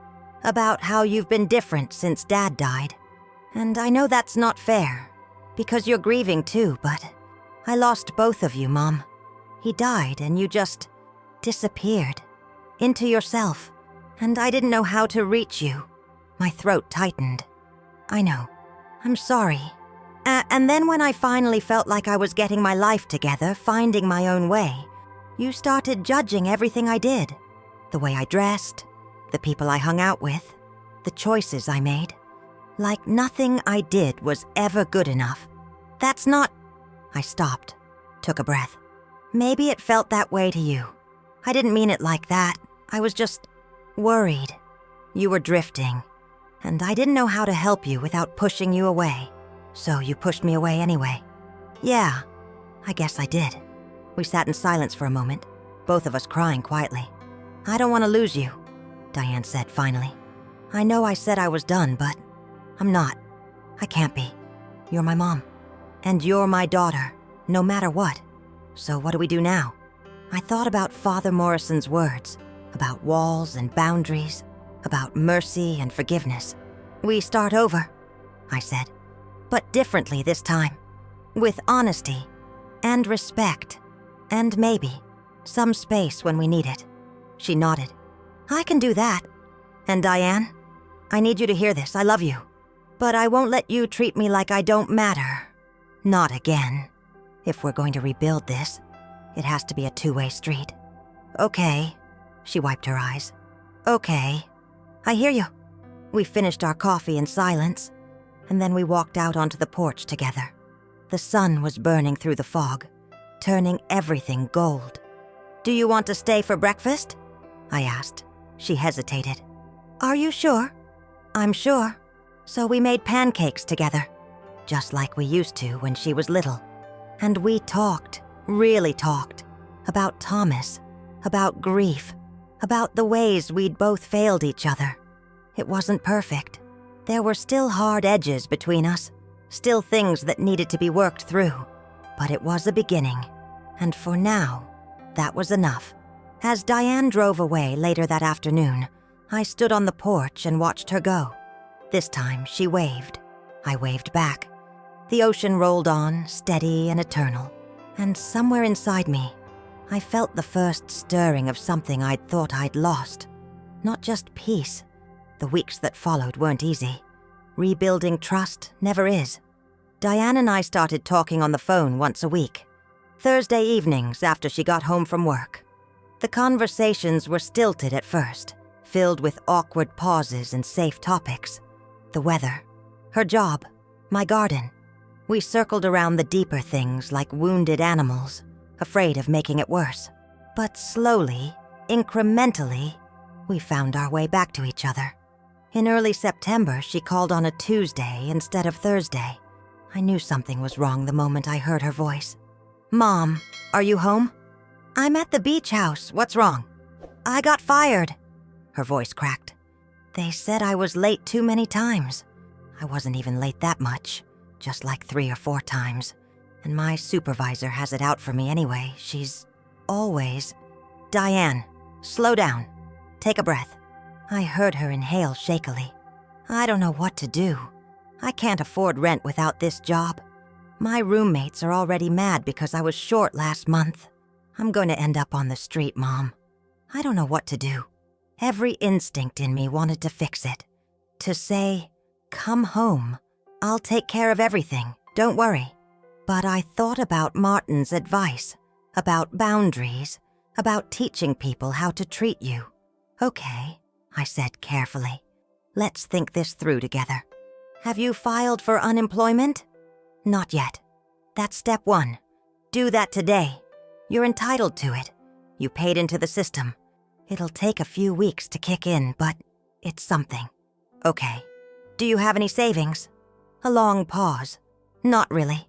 Speaker 1: about how you've been different since Dad died. And I know that's not fair, because you're grieving too, but I lost both of you, Mom. He died and you just disappeared into yourself, and I didn't know how to reach you." My throat tightened. "I know. I'm sorry. And then when I finally felt like I was getting my life together, finding my own way, you started judging everything I did. The way I dressed, the people I hung out with, the choices I made. Like nothing I did was ever good enough. That's not..." I stopped, took a breath. "Maybe it felt that way to you. I didn't mean it like that. I was just worried. You were drifting, and I didn't know how to help you without pushing you away. So you pushed me away anyway." "Yeah, I guess I did." We sat in silence for a moment, both of us crying quietly. "I don't want to lose you," Diane said finally. "I know I said I was done, but I'm not. I can't be. You're my mom, and you're my daughter, no matter what. So what do we do now?" I thought about Father Morrison's words, about walls and boundaries, about mercy and forgiveness. "We start over," I said, "but differently this time, with honesty and respect, and maybe some space when we need it." She nodded. "I can do that. And Diane, I need you to hear this. I love you. But I won't let you treat me like I don't matter. Not again. If we're going to rebuild this, it has to be a two-way street." "Okay." She wiped her eyes. "Okay. I hear you." We finished our coffee in silence, and then we walked out onto the porch together. The sun was burning through the fog, turning everything gold. "Do you want to stay for breakfast?" I asked. She hesitated. "Are you sure?" "I'm sure." So we made pancakes together, just like we used to when she was little. And we talked, really talked, about Thomas, about grief, about the ways we'd both failed each other. It wasn't perfect. There were still hard edges between us, still things that needed to be worked through. But it was a beginning, and for now, that was enough. As Diane drove away later that afternoon, I stood on the porch and watched her go. This time, she waved. I waved back. The ocean rolled on, steady and eternal. And somewhere inside me, I felt the first stirring of something I'd thought I'd lost. Not just peace. The weeks that followed weren't easy. Rebuilding trust never is. Diane and I started talking on the phone once a week. Thursday evenings after she got home from work. The conversations were stilted at first, filled with awkward pauses and safe topics. The weather, her job, my garden. We circled around the deeper things like wounded animals, afraid of making it worse. But slowly, incrementally, we found our way back to each other. In early September, she called on a Tuesday instead of Thursday. I knew something was wrong the moment I heard her voice. "Mom, are you home?" "I'm at the beach house. What's wrong?" "I got fired." Her voice cracked. "They said I was late too many times." I wasn't even late that much, just like 3 or 4 times. And my supervisor has it out for me anyway. She's always... "Diane, slow down. Take a breath." I heard her inhale shakily. "I don't know what to do. I can't afford rent without this job. My roommates are already mad because I was short last month. I'm going to end up on the street, Mom. I don't know what to do." Every instinct in me wanted to fix it. To say, "Come home. I'll take care of everything. Don't worry." But I thought about Martin's advice, about boundaries, about teaching people how to treat you. "Okay," I said carefully. "Let's think this through together. Have you filed for unemployment?" "Not yet. That's step 1. Do that today. You're entitled to it. You paid into the system. It'll take a few weeks to kick in, but it's something." "Okay. Do you have any savings?" A long pause. "Not really."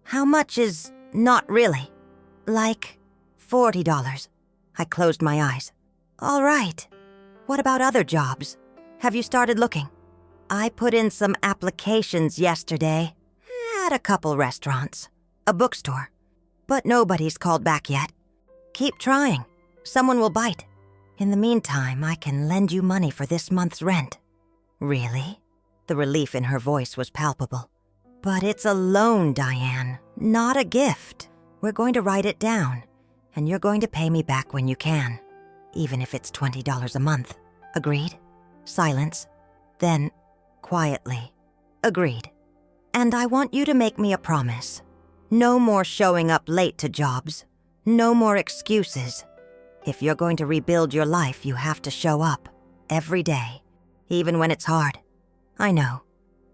Speaker 1: "How much is not really?" "Like $40. I closed my eyes. "All right. What about other jobs? Have you started looking?" "I put in some applications yesterday at a couple restaurants, a bookstore, but nobody's called back yet. Keep trying. Someone will bite. In the meantime, I can lend you money for this month's rent." "Really?" The relief in her voice was palpable. "But it's a loan, Diane, not a gift. We're going to write it down, and you're going to pay me back when you can, even if it's $20 a month. Agreed?" Silence. Then, quietly, "Agreed. And I want you to make me a promise. No more showing up late to jobs. No more excuses. If you're going to rebuild your life, you have to show up. Every day. Even when it's hard." "I know.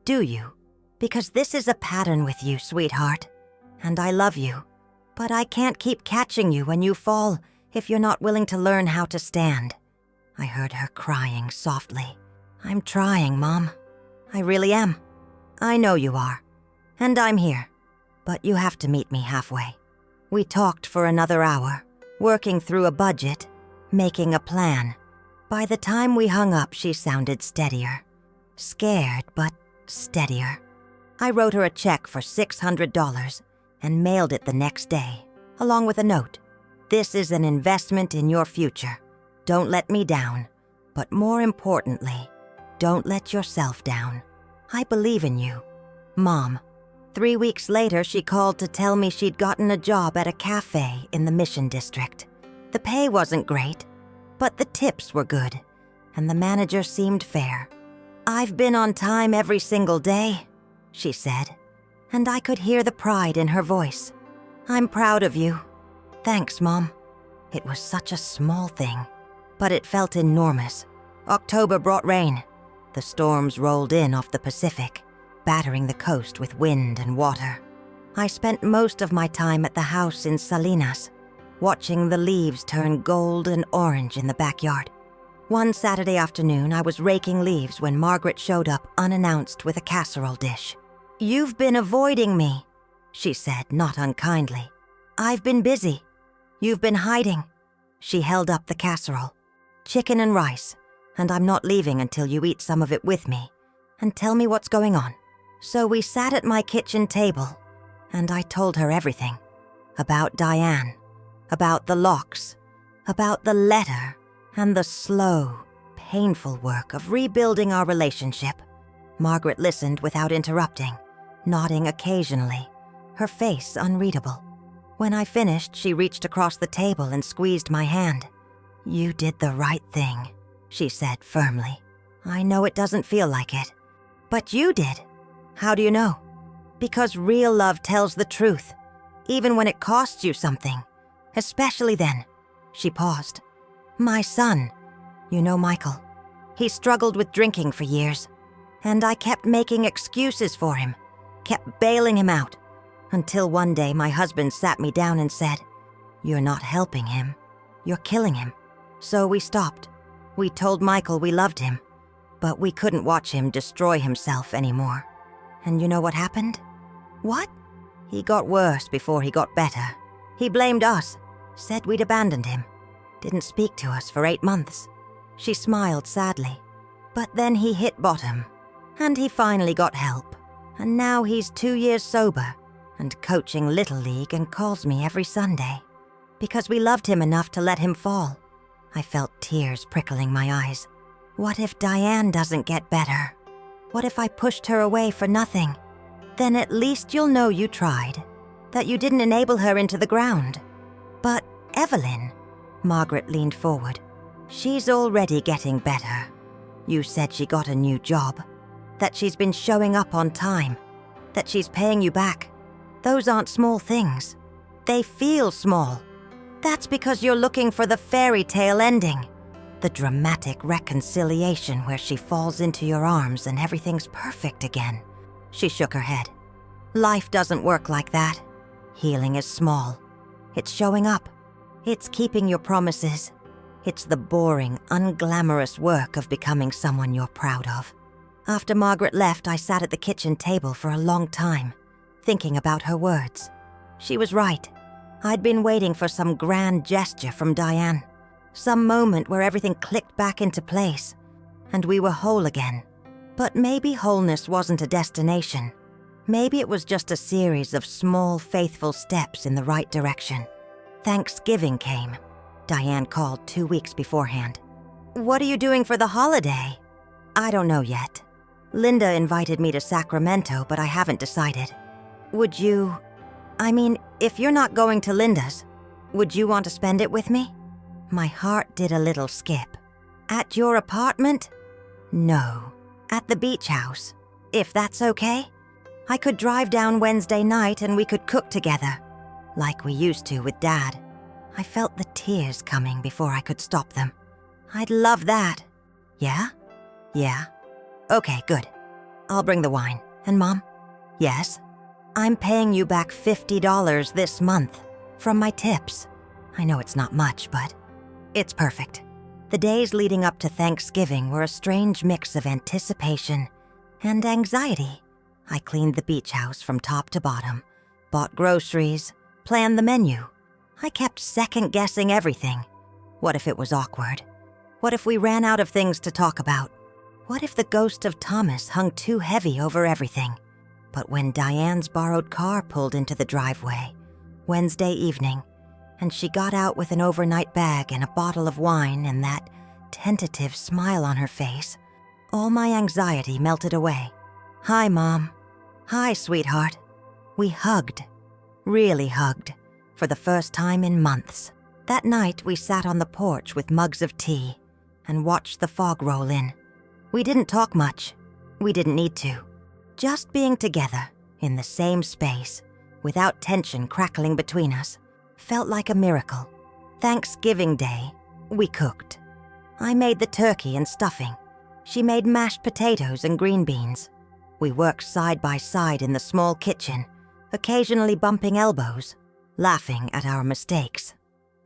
Speaker 1: Do you? Because this is a pattern with you, sweetheart. And I love you. But I can't keep catching you when you fall if you're not willing to learn how to stand." I heard her crying softly. "I'm trying, Mom. I really am. I know you are. And I'm here. But you have to meet me halfway." We talked for another hour, working through a budget, making a plan. By the time we hung up, she sounded steadier. Scared, but steadier. I wrote her a check for $600 and mailed it the next day, along with a note. "This is an investment in your future. Don't let me down. But more importantly, don't let yourself down. I believe in you. Mom." 3 weeks later, she called to tell me she'd gotten a job at a cafe in the Mission District. The pay wasn't great, but the tips were good, and the manager seemed fair. "I've been on time every single day," she said, and I could hear the pride in her voice. "I'm proud of you." "Thanks, Mom." It was such a small thing, but it felt enormous. October brought rain. The storms rolled in off the Pacific, battering the coast with wind and water. I spent most of my time at the house in Salinas, watching the leaves turn gold and orange in the backyard. One Saturday afternoon, I was raking leaves when Margaret showed up unannounced with a casserole dish. "You've been avoiding me," she said, not unkindly. "I've been busy. You've been hiding." She held up the casserole. "Chicken and rice, and I'm not leaving until you eat some of it with me and tell me what's going on." So we sat at my kitchen table, and I told her everything. About Diane, about the locks, about the letter, and the slow, painful work of rebuilding our relationship. Margaret listened without interrupting, nodding occasionally, her face unreadable. When I finished, she reached across the table and squeezed my hand. "You did the right thing," she said firmly. "I know it doesn't feel like it, but you did." "How do you know?" "Because real love tells the truth. even when it costs you something. Especially then. She paused. My son, you know Michael. He struggled with drinking for years, and I kept making excuses for him, kept bailing him out, until one day my husband sat me down and said, "You're not helping him, you're killing him." So we stopped. We told Michael we loved him, but we couldn't watch him destroy himself anymore. And you know what happened? What? He got worse before he got better. He blamed us, said we'd abandoned him, didn't speak to us for 8 months. She smiled sadly. But then he hit bottom, and he finally got help. And now he's 2 years sober and coaching Little League and calls me every Sunday. Because we loved him enough to let him fall. I felt tears prickling my eyes. What if Diane doesn't get better? What if I pushed her away for nothing? Then at least you'll know you tried, that you didn't enable her into the ground. But Evelyn, Margaret leaned forward, she's already getting better. You said she got a new job, that she's been showing up on time, that she's paying you back. Those aren't small things. They feel small. That's because you're looking for the fairy tale ending. The dramatic reconciliation where she falls into your arms and everything's perfect again. She shook her head. Life doesn't work like that. Healing is small. It's showing up. It's keeping your promises. It's the boring, unglamorous work of becoming someone you're proud of. After Margaret left, I sat at the kitchen table for a long time, thinking about her words. She was right. I'd been waiting for some grand gesture from Diane. Some moment where everything clicked back into place, and we were whole again. But maybe wholeness wasn't a destination. Maybe it was just a series of small, faithful steps in the right direction. Thanksgiving came. Diane called 2 weeks beforehand. "What are you doing for the holiday?" "I don't know yet. Linda invited me to Sacramento, but I haven't decided. Would you... if you're not going to Linda's, would you want to spend it with me?" My heart did a little skip. "At your apartment?" "No, at the beach house, if that's okay. I could drive down Wednesday night and we could cook together, like we used to with Dad." I felt the tears coming before I could stop them. "I'd love that." "Yeah? Yeah. Okay, good. I'll bring the wine. And Mom?" "Yes?" "I'm paying you back $50 this month from my tips. I know it's not much, but it's perfect." The days leading up to Thanksgiving were a strange mix of anticipation and anxiety. I cleaned the beach house from top to bottom, bought groceries, planned the menu. I kept second-guessing everything. What if it was awkward? What if we ran out of things to talk about? What if the ghost of Thomas hung too heavy over everything? But when Diane's borrowed car pulled into the driveway, Wednesday evening, and she got out with an overnight bag and a bottle of wine and that tentative smile on her face, all my anxiety melted away. "Hi, Mom." "Hi, sweetheart." We hugged, really hugged, for the first time in months. That night, we sat on the porch with mugs of tea and watched the fog roll in. We didn't talk much. We didn't need to. Just being together, in the same space, without tension crackling between us, felt like a miracle. Thanksgiving Day, we cooked. I made the turkey and stuffing. She made mashed potatoes and green beans. We worked side by side in the small kitchen, occasionally bumping elbows, laughing at our mistakes.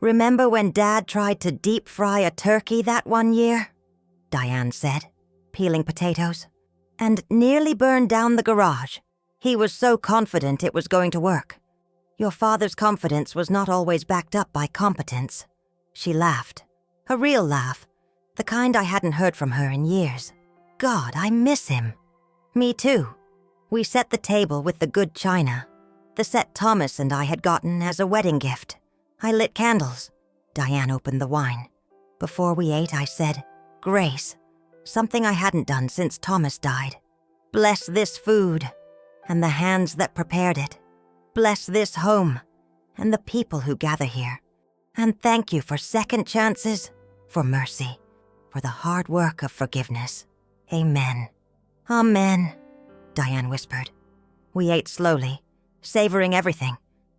Speaker 1: "Remember when Dad tried to deep fry a turkey that one year?" Diane said, peeling potatoes. "And nearly burned down the garage. He was so confident it was going to work. Your father's confidence was not always backed up by competence." She laughed. A real laugh, the kind I hadn't heard from her in years. God, I miss him. Me too. We set the table with the good china, the set Thomas and I had gotten as a wedding gift. I lit candles. Diane opened the wine. Before we ate, I said, "Grace," something I hadn't done since Thomas died. "Bless this food and the hands that prepared it. Bless this home and the people who gather here. And thank you for second chances, for mercy, for the hard work of forgiveness. Amen." "Amen," Diane whispered. We ate slowly, savoring everything.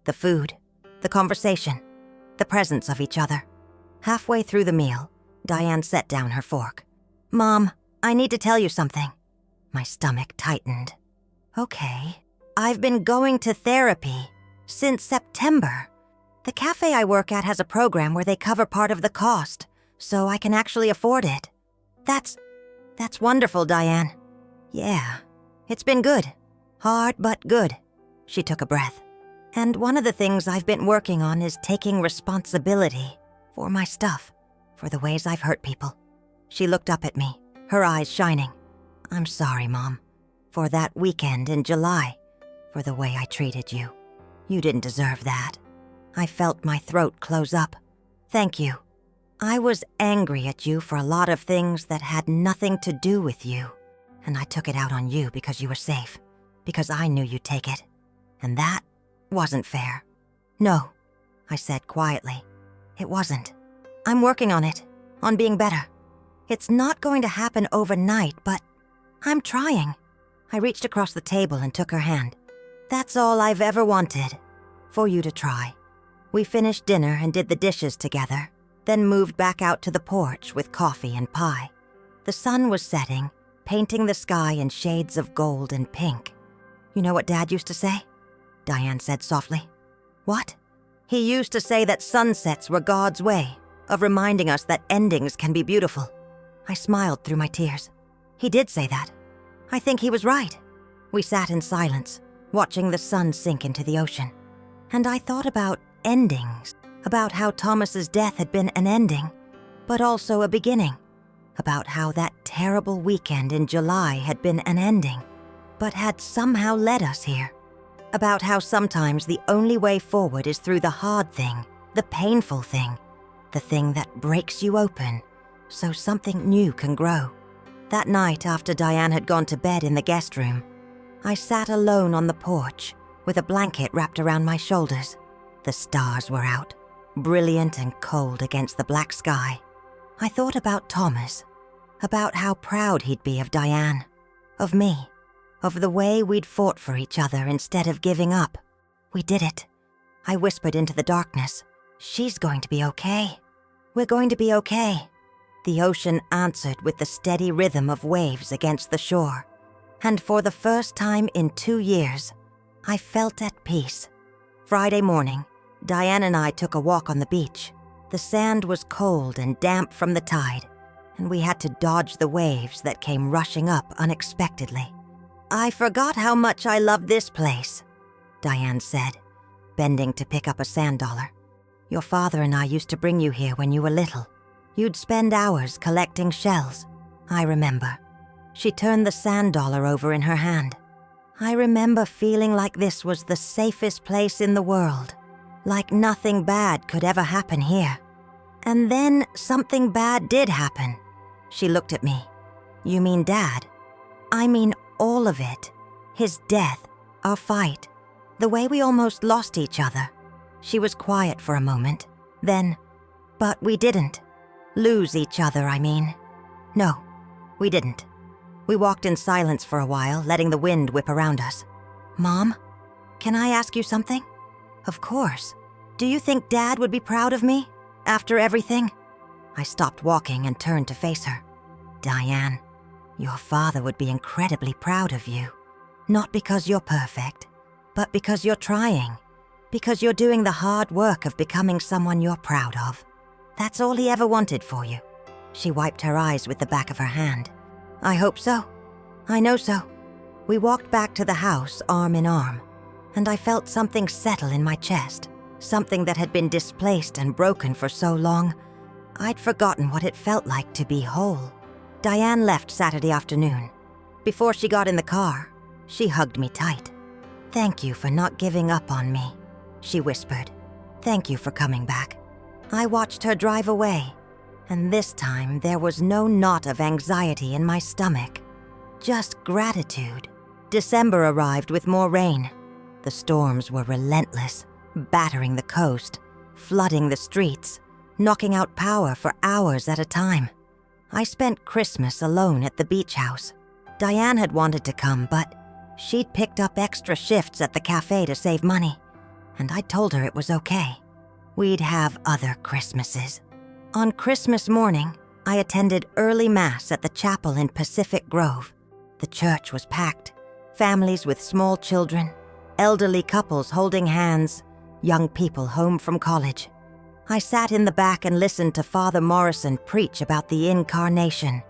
Speaker 1: The food, the conversation, the presence of each other. Halfway through the meal, Diane set down her fork. "Mom, I need to tell you something." My stomach tightened. "Okay. I've been going to therapy since September. The cafe I work at has a program where they cover part of the cost, so I can actually afford it. That's wonderful, Diane." "Yeah, it's been good. Hard, but good." She took a breath. "And one of the things I've been working on is taking responsibility for my stuff, for the ways I've hurt people." She looked up at me, her eyes shining. "I'm sorry, Mom, for that weekend in July, for the way I treated you. You didn't deserve that." I felt my throat close up. "Thank you. I was angry at you for a lot of things that had nothing to do with you, and I took it out on you because you were safe, because I knew you'd take it. And that wasn't fair." "No," I said quietly. "It wasn't. I'm working on it, on being better. It's not going to happen overnight, but I'm trying." I reached across the table and took her hand. "That's all I've ever wanted, for you to try." We finished dinner and did the dishes together, then moved back out to the porch with coffee and pie. The sun was setting, painting the sky in shades of gold and pink. "You know what Dad used to say?" Diane said softly. "What?" "He used to say that sunsets were God's way of reminding us that endings can be beautiful." I smiled through my tears. He did say that. I think he was right. We sat in silence, watching the sun sink into the ocean. And I thought about endings, about how Thomas's death had been an ending, but also a beginning, about how that terrible weekend in July had been an ending, but had somehow led us here, about how sometimes the only way forward is through the hard thing, the painful thing, the thing that breaks you open so something new can grow. That night after Diane had gone to bed in the guest room, I sat alone on the porch with a blanket wrapped around my shoulders. The stars were out, brilliant and cold against the black sky. I thought about Thomas, about how proud he'd be of Diane, of me, of the way we'd fought for each other instead of giving up. We did it. I whispered into the darkness, "She's going to be okay. We're going to be okay." The ocean answered with the steady rhythm of waves against the shore. And for the first time in 2 years, I felt at peace. Friday morning, Diane and I took a walk on the beach. The sand was cold and damp from the tide, and we had to dodge the waves that came rushing up unexpectedly. "I forgot how much I love this place," Diane said, bending to pick up a sand dollar. "Your father and I used to bring you here when you were little. You'd spend hours collecting shells. I remember." She turned the sand dollar over in her hand. "I remember feeling like this was the safest place in the world, like nothing bad could ever happen here. And then something bad did happen." She looked at me. "You mean Dad?" "I mean all of it. His death, our fight, the way we almost lost each other." She was quiet for a moment. Then, "But we didn't. Lose each other, I mean." "No, we didn't." We walked in silence for a while, letting the wind whip around us. "Mom, can I ask you something?" "Of course. Do you think Dad would be proud of me, after everything?" I stopped walking and turned to face her. "Diane, your father would be incredibly proud of you. Not because you're perfect, but because you're trying. Because you're doing the hard work of becoming someone you're proud of. That's all he ever wanted for you." She wiped her eyes with the back of her hand. "I hope so. I know so." We walked back to the house arm in arm, and I felt something settle in my chest, something that had been displaced and broken for so long, I'd forgotten what it felt like to be whole. Diane left Saturday afternoon. Before she got in the car, she hugged me tight. "Thank you for not giving up on me," she whispered. "Thank you for coming back." I watched her drive away, and this time there was no knot of anxiety in my stomach, just gratitude. December arrived with more rain. The storms were relentless, battering the coast, flooding the streets, knocking out power for hours at a time. I spent Christmas alone at the beach house. Diane had wanted to come, but she'd picked up extra shifts at the cafe to save money, and I told her it was okay. We'd have other Christmases. On Christmas morning, I attended early Mass at the chapel in Pacific Grove. The church was packed, families with small children, elderly couples holding hands, young people home from college. I sat in the back and listened to Father Morrison preach about the Incarnation,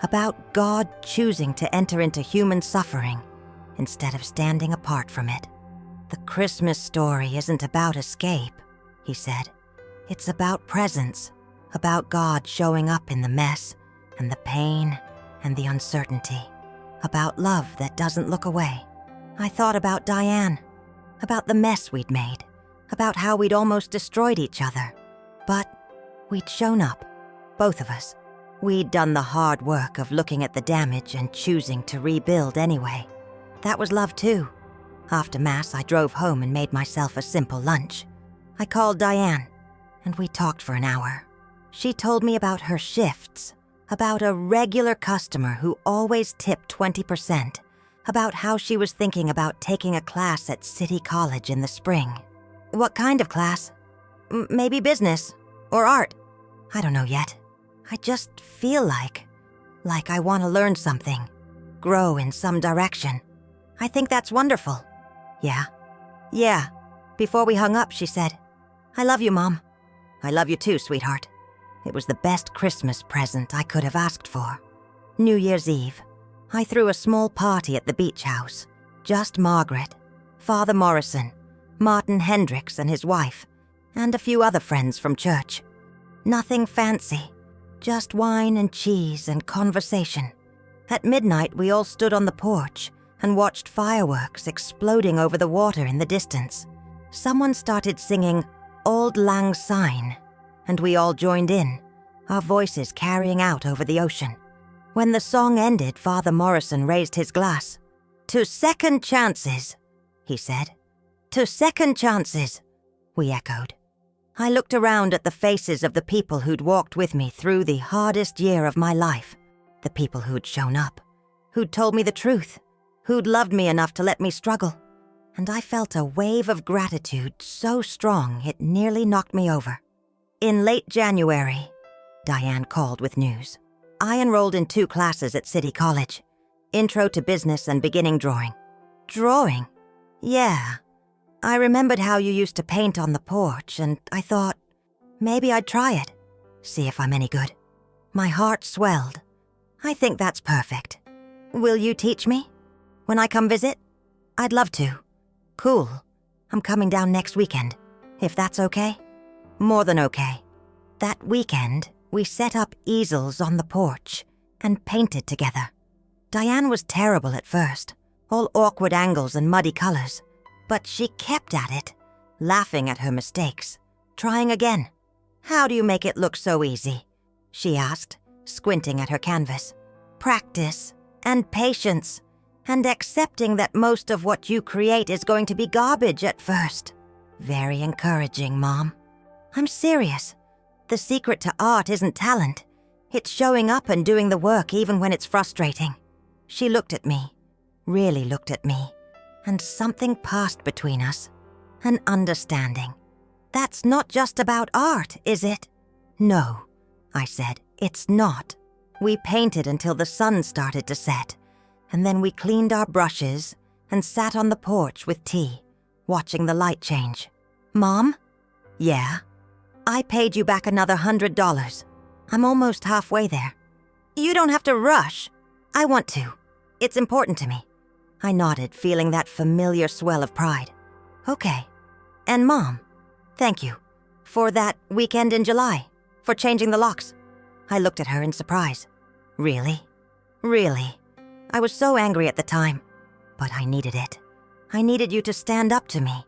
Speaker 1: about God choosing to enter into human suffering instead of standing apart from it. The Christmas story isn't about escape, he said. It's about presence, about God showing up in the mess and the pain and the uncertainty, about love that doesn't look away. I thought about Diane, about the mess we'd made, about how we'd almost destroyed each other. But we'd shown up, both of us. We'd done the hard work of looking at the damage and choosing to rebuild anyway. That was love too. After Mass, I drove home and made myself a simple lunch. I called Diane, and we talked for an hour. She told me about her shifts, about a regular customer who always tipped 20%, about how she was thinking about taking a class at City College in the spring. What kind of class? Maybe business or art. I don't know yet. I just feel like I want to learn something, grow in some direction. I think that's wonderful. Yeah. Before we hung up, she said, "I love you, Mom." "I love you too, sweetheart." It was the best Christmas present I could have asked for. New Year's Eve, I threw a small party at the beach house. Just Margaret, Father Morrison, Martin Hendricks and his wife, and a few other friends from church. Nothing fancy, just wine and cheese and conversation. At midnight, we all stood on the porch and watched fireworks exploding over the water in the distance. Someone started singing Auld Lang Syne, and we all joined in, our voices carrying out over the ocean. When the song ended, Father Morrison raised his glass. "To second chances," he said. "To second chances," we echoed. I looked around at the faces of the people who'd walked with me through the hardest year of my life, the people who'd shown up, who'd told me the truth, who'd loved me enough to let me struggle, and I felt a wave of gratitude so strong it nearly knocked me over. In late January, Diane called with news. I enrolled in 2 classes at City College, Intro to Business and Beginning Drawing. Drawing? Yeah. I remembered how you used to paint on the porch, and I thought, maybe I'd try it, see if I'm any good. My heart swelled. I think that's perfect. Will you teach me? When I come visit? I'd love to. Cool. I'm coming down next weekend, if that's okay. More than okay. That weekend, we set up easels on the porch and painted together. Diane was terrible at first, all awkward angles and muddy colors, but she kept at it, laughing at her mistakes, trying again. "How do you make it look so easy?" she asked, squinting at her canvas. "Practice and patience, and accepting that most of what you create is going to be garbage at first." Very encouraging, Mom. I'm serious. The secret to art isn't talent. It's showing up and doing the work even when it's frustrating. She looked at me, really looked at me, and something passed between us. An understanding. "That's not just about art, is it?" "No," I said, "it's not." We painted until the sun started to set, and then we cleaned our brushes and sat on the porch with tea, watching the light change. "Mom?" "Yeah?" "I paid you back another $100. I'm almost halfway there." "You don't have to rush." "I want to. It's important to me." I nodded, feeling that familiar swell of pride. "Okay. And Mom, thank you. For that weekend in July. For changing the locks." I looked at her in surprise. "Really? Really?" I was so angry at the time, but I needed it. I needed you to stand up to me,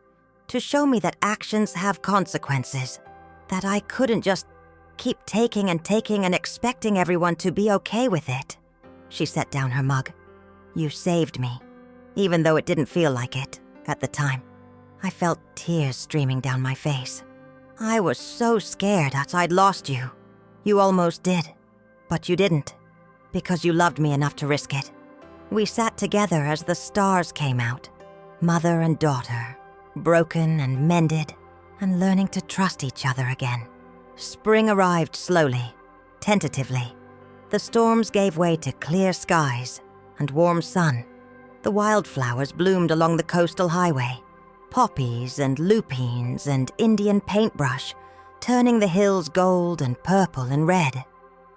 Speaker 1: to show me that actions have consequences, that I couldn't just keep taking and expecting everyone to be okay with it. She set down her mug. "You saved me, even though it didn't feel like it at the time." I felt tears streaming down my face. "I was so scared that I'd lost you. You almost did, but you didn't, because you loved me enough to risk it." We sat together as the stars came out, mother and daughter, broken and mended, and learning to trust each other again. Spring arrived slowly, tentatively. The storms gave way to clear skies and warm sun. The wildflowers bloomed along the coastal highway, poppies and lupines and Indian paintbrush, turning the hills gold and purple and red.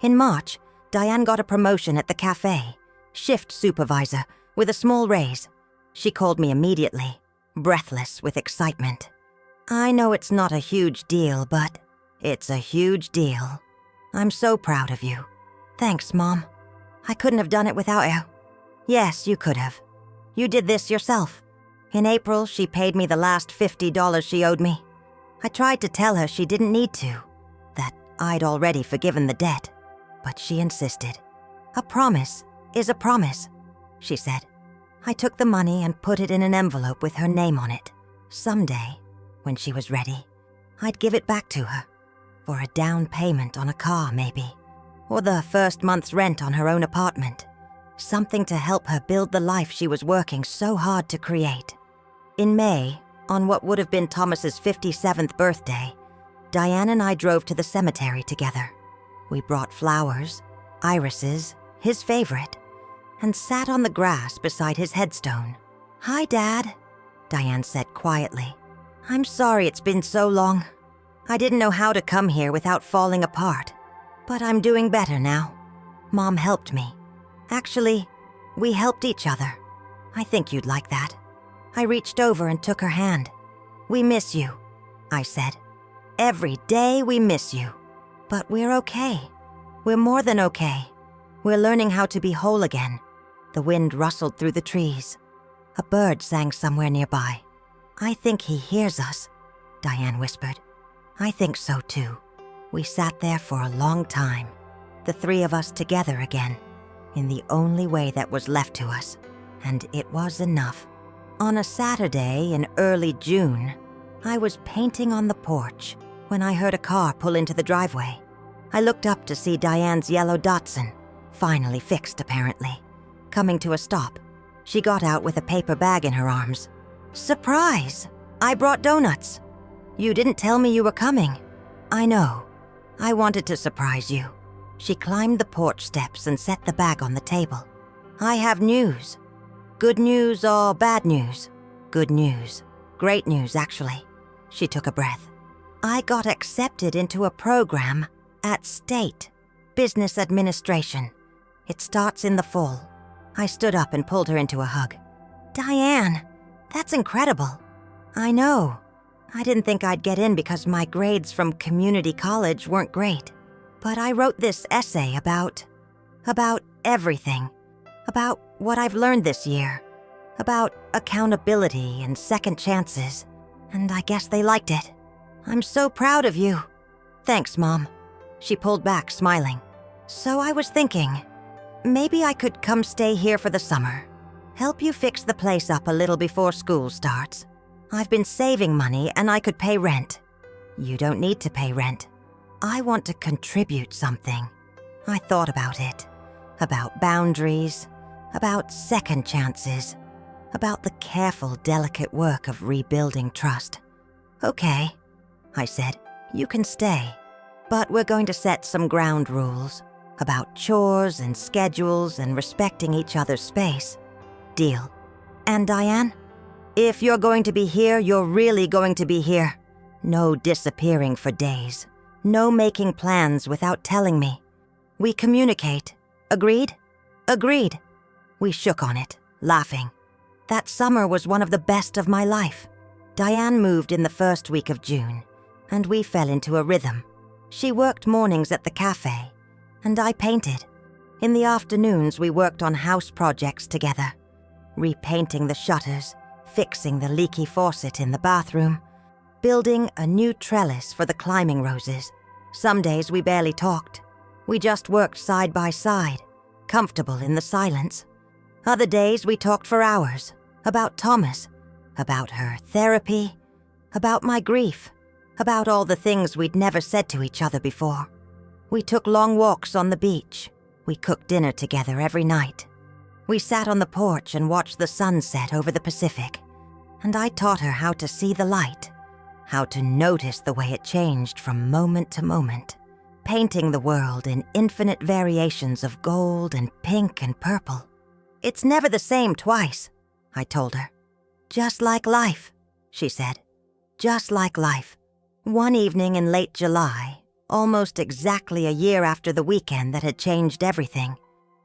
Speaker 1: In March, Diane got a promotion at the cafe, shift supervisor, with a small raise. She called me immediately, breathless with excitement. I know it's not a huge deal, but it's a huge deal. I'm so proud of you. Thanks, Mom. I couldn't have done it without you. Yes, you could have. You did this yourself. In April, she paid me the last $50 she owed me. I tried to tell her she didn't need to, that I'd already forgiven the debt, but she insisted. A promise is a promise, she said. I took the money and put it in an envelope with her name on it. Someday, when she was ready, I'd give it back to her, for a down payment on a car maybe, or the first month's rent on her own apartment. Something to help her build the life she was working so hard to create. In May, on what would have been Thomas's 57th birthday, Diane and I drove to the cemetery together. We brought flowers, irises, his favorite, and sat on the grass beside his headstone. "Hi, Dad," Diane said quietly. "I'm sorry it's been so long. I didn't know how to come here without falling apart, but I'm doing better now. Mom helped me. Actually, we helped each other. I think you'd like that." I reached over and took her hand. "We miss you," I said. "Every day we miss you. But we're okay. We're more than okay. We're learning how to be whole again." The wind rustled through the trees. A bird sang somewhere nearby. "I think he hears us," Diane whispered. "I think so too." We sat there for a long time, the three of us together again, in the only way that was left to us, and it was enough. On a Saturday in early June, I was painting on the porch when I heard a car pull into the driveway. I looked up to see Diane's yellow Datsun, finally fixed apparently, coming to a stop. She got out with a paper bag in her arms. "Surprise! I brought donuts. You didn't tell me you were coming." "I know. I wanted to surprise you." She climbed the porch steps and set the bag on the table. "I have news. Good news or bad news?" "Good news. Great news, actually." She took a breath. "I got accepted into a program at State Business Administration. It starts in the fall." I stood up and pulled her into a hug. "Diane, that's incredible." "I know. I didn't think I'd get in because my grades from community college weren't great. But I wrote this essay about everything. About what I've learned this year. About accountability and second chances. And I guess they liked it. I'm so proud of you." "Thanks, Mom." She pulled back, smiling. "So I was thinking, maybe I could come stay here for the summer. Help you fix the place up a little before school starts. I've been saving money and I could pay rent." "You don't need to pay rent. I want to contribute something." I thought about it. About boundaries. About second chances. About the careful, delicate work of rebuilding trust. "Okay," I said. "You can stay. But we're going to set some ground rules. About chores and schedules and respecting each other's space. Deal." "And Diane? If you're going to be here, you're really going to be here. No disappearing for days. No making plans without telling me. We communicate. Agreed?" "Agreed." We shook on it, laughing. That summer was one of the best of my life. Diane moved in the first week of June, and we fell into a rhythm. She worked mornings at the cafe, and I painted. In the afternoons, we worked on house projects together, repainting the shutters, fixing the leaky faucet in the bathroom, building a new trellis for the climbing roses. Some days we barely talked. We just worked side by side, comfortable in the silence. Other days we talked for hours, about Thomas, about her therapy, about my grief, about all the things we'd never said to each other before. We took long walks on the beach. We cooked dinner together every night. We sat on the porch and watched the sun set over the Pacific. and I taught her how to see the light, how to notice the way it changed from moment to moment, painting the world in infinite variations of gold and pink and purple. "It's never the same twice," I told her. "Just like life," she said. "Just like life." One evening in late July, almost exactly a year after the weekend that had changed everything,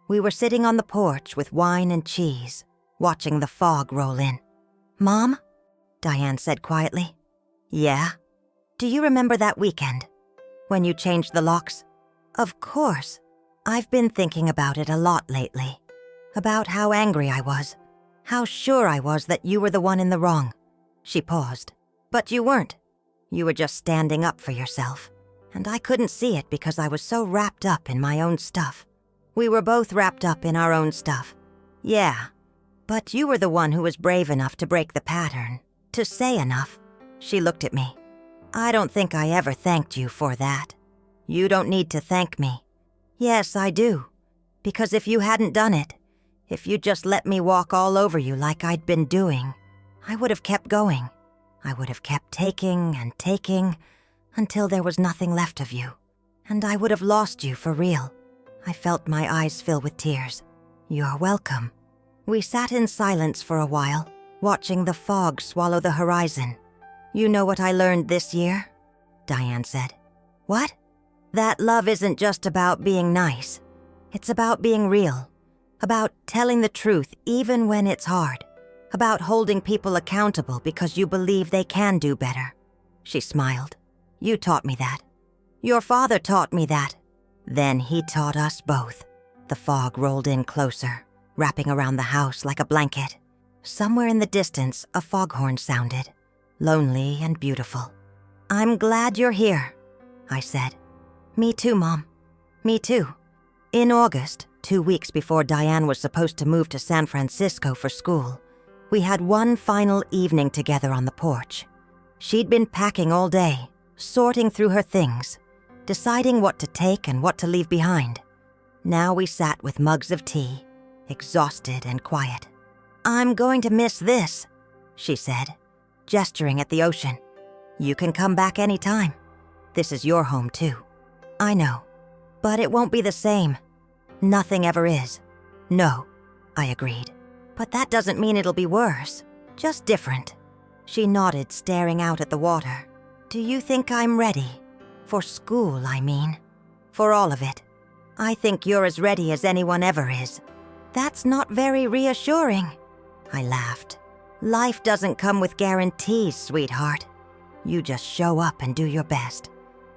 Speaker 1: we were sitting on the porch with wine and cheese, watching the fog roll in. "Mom?" Diane said quietly. "Yeah?" "Do you remember that weekend? When you changed the locks?" "Of course. I've been thinking about it a lot lately. About how angry I was. How sure I was that you were the one in the wrong." She paused. "But you weren't. You were just standing up for yourself. And I couldn't see it because I was so wrapped up in my own stuff. We were both wrapped up in our own stuff. Yeah. But you were the one who was brave enough to break the pattern. To say enough." She looked at me. "I don't think I ever thanked you for that. You don't need to thank me." "Yes, I do. Because if you hadn't done it, if you just let me walk all over you like I'd been doing, I would have kept going. I would have kept taking and taking until there was nothing left of you. And I would have lost you for real." I felt my eyes fill with tears. "You're welcome." We sat in silence for a while, watching the fog swallow the horizon. "You know what I learned this year?" Diane said. "What?" "That love isn't just about being nice. It's about being real. About telling the truth even when it's hard. About holding people accountable because you believe they can do better." She smiled. "You taught me that. Your father taught me that. Then he taught us both." The fog rolled in closer, wrapping around the house like a blanket. Somewhere in the distance, a foghorn sounded, lonely and beautiful. "I'm glad you're here," I said. "Me too, Mom. Me too." In August, 2 weeks before Diane was supposed to move to San Francisco for school, we had one final evening together on the porch. She'd been packing all day, sorting through her things, deciding what to take and what to leave behind. Now we sat with mugs of tea, exhausted and quiet. "I'm going to miss this," she said, gesturing at the ocean. "You can come back anytime. This is your home too." "I know, but it won't be the same. Nothing ever is." "No," I agreed. "But that doesn't mean it'll be worse. Just different." She nodded, staring out at the water. "Do you think I'm ready? For school, I mean. For all of it. I think you're as ready as anyone ever is." "That's not very reassuring." I laughed. "Life doesn't come with guarantees, sweetheart. You just show up and do your best.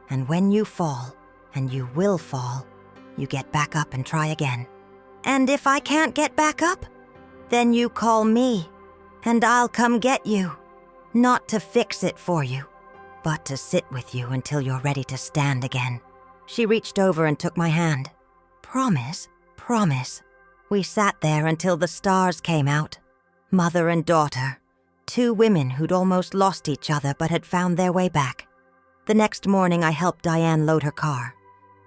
Speaker 1: And when you fall, and you will fall, you get back up and try again." "And if I can't get back up? Then you call me, and I'll come get you. Not to fix it for you, but to sit with you until you're ready to stand again." She reached over and took my hand. "Promise, promise." We sat there until the stars came out. Mother and daughter, 2 women who'd almost lost each other but had found their way back. The next morning I helped Diane load her car.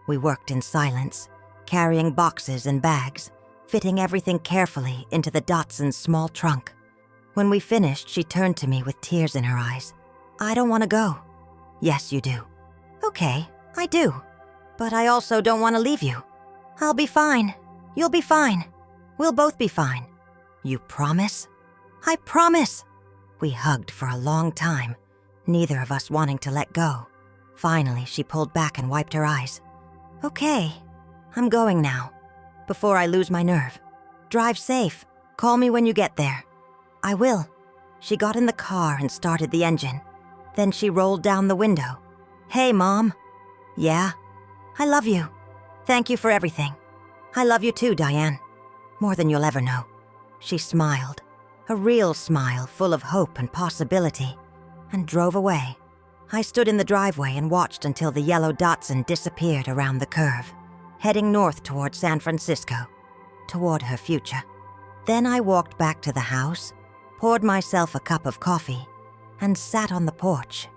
Speaker 1: We worked in silence, carrying boxes and bags, fitting everything carefully into the Datsun's small trunk. When we finished, she turned to me with tears in her eyes. "I don't want to go." "Yes, you do." "Okay, I do. But I also don't want to leave you. I'll be fine. You'll be fine. We'll both be fine." "You promise?" "I promise." We hugged for a long time, neither of us wanting to let go. Finally, she pulled back and wiped her eyes. "Okay, I'm going now, before I lose my nerve. Drive safe. Call me when you get there." "I will." She got in the car and started the engine. Then she rolled down the window. "Hey, Mom." "Yeah?" "I love you. Thank you for everything." "I love you too, Diane. More than you'll ever know." She smiled, a real smile full of hope and possibility, and drove away. I stood in the driveway and watched until the yellow Datsun disappeared around the curve, heading north toward San Francisco, toward her future. Then I walked back to the house, poured myself a cup of coffee, and sat on the porch.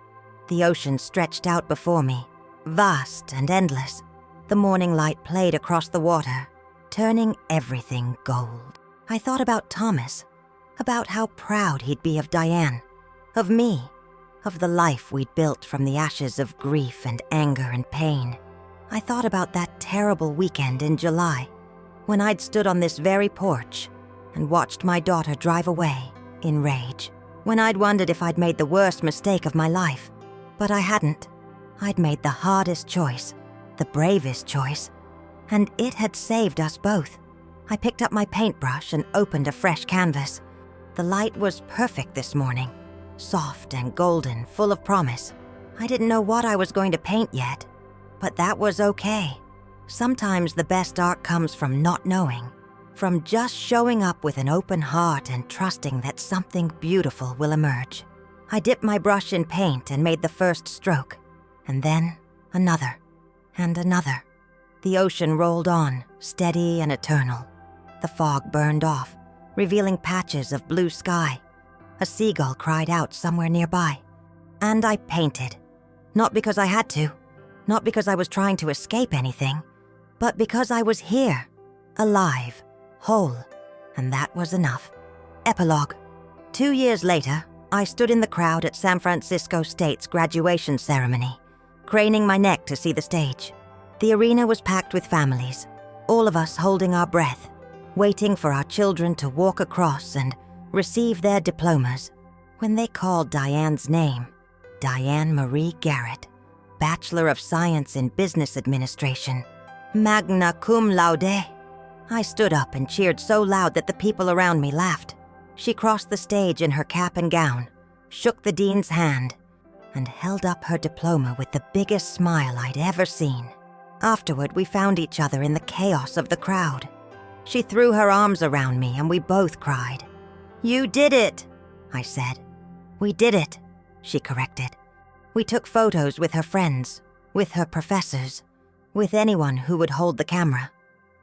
Speaker 1: The ocean stretched out before me, vast and endless. The morning light played across the water, turning everything gold. I thought about Thomas, about how proud he'd be of Diane, of me, of the life we'd built from the ashes of grief and anger and pain. I thought about that terrible weekend in July, when I'd stood on this very porch and watched my daughter drive away in rage, when I'd wondered if I'd made the worst mistake of my life. But I hadn't. I'd made the hardest choice, the bravest choice, and it had saved us both. I picked up my paintbrush and opened a fresh canvas. The light was perfect this morning, soft and golden, full of promise. I didn't know what I was going to paint yet, but that was okay. Sometimes the best art comes from not knowing, from just showing up with an open heart and trusting that something beautiful will emerge. I dipped my brush in paint and made the first stroke, and then another, and another. The ocean rolled on, steady and eternal. The fog burned off, revealing patches of blue sky. A seagull cried out somewhere nearby. And I painted. Not because I had to, not because I was trying to escape anything, but because I was here, alive, whole, and that was enough. Epilogue. 2 years later, I stood in the crowd at San Francisco State's graduation ceremony, craning my neck to see the stage. The arena was packed with families, all of us holding our breath, waiting for our children to walk across and receive their diplomas. When they called Diane's name, Diane Marie Garrett, Bachelor of Science in Business Administration, magna cum laude, I stood up and cheered so loud that the people around me laughed. She crossed the stage in her cap and gown, shook the dean's hand, and held up her diploma with the biggest smile I'd ever seen. Afterward, we found each other in the chaos of the crowd. She threw her arms around me and we both cried. "You did it," I said. "We did it," she corrected. We took photos with her friends, with her professors, with anyone who would hold the camera.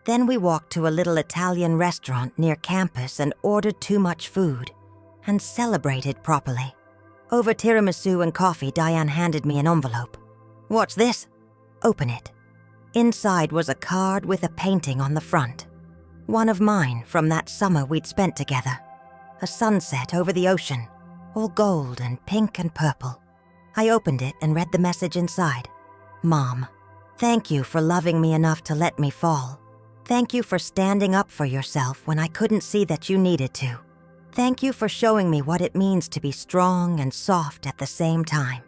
Speaker 1: Then we walked to a little Italian restaurant near campus and ordered too much food, and celebrated properly. Over tiramisu and coffee, Diane handed me an envelope. "What's this?" "Open it." Inside was a card with a painting on the front. One of mine from that summer we'd spent together. A sunset over the ocean, all gold and pink and purple. I opened it and read the message inside. "Mom, thank you for loving me enough to let me fall. Thank you for standing up for yourself when I couldn't see that you needed to. Thank you for showing me what it means to be strong and soft at the same time.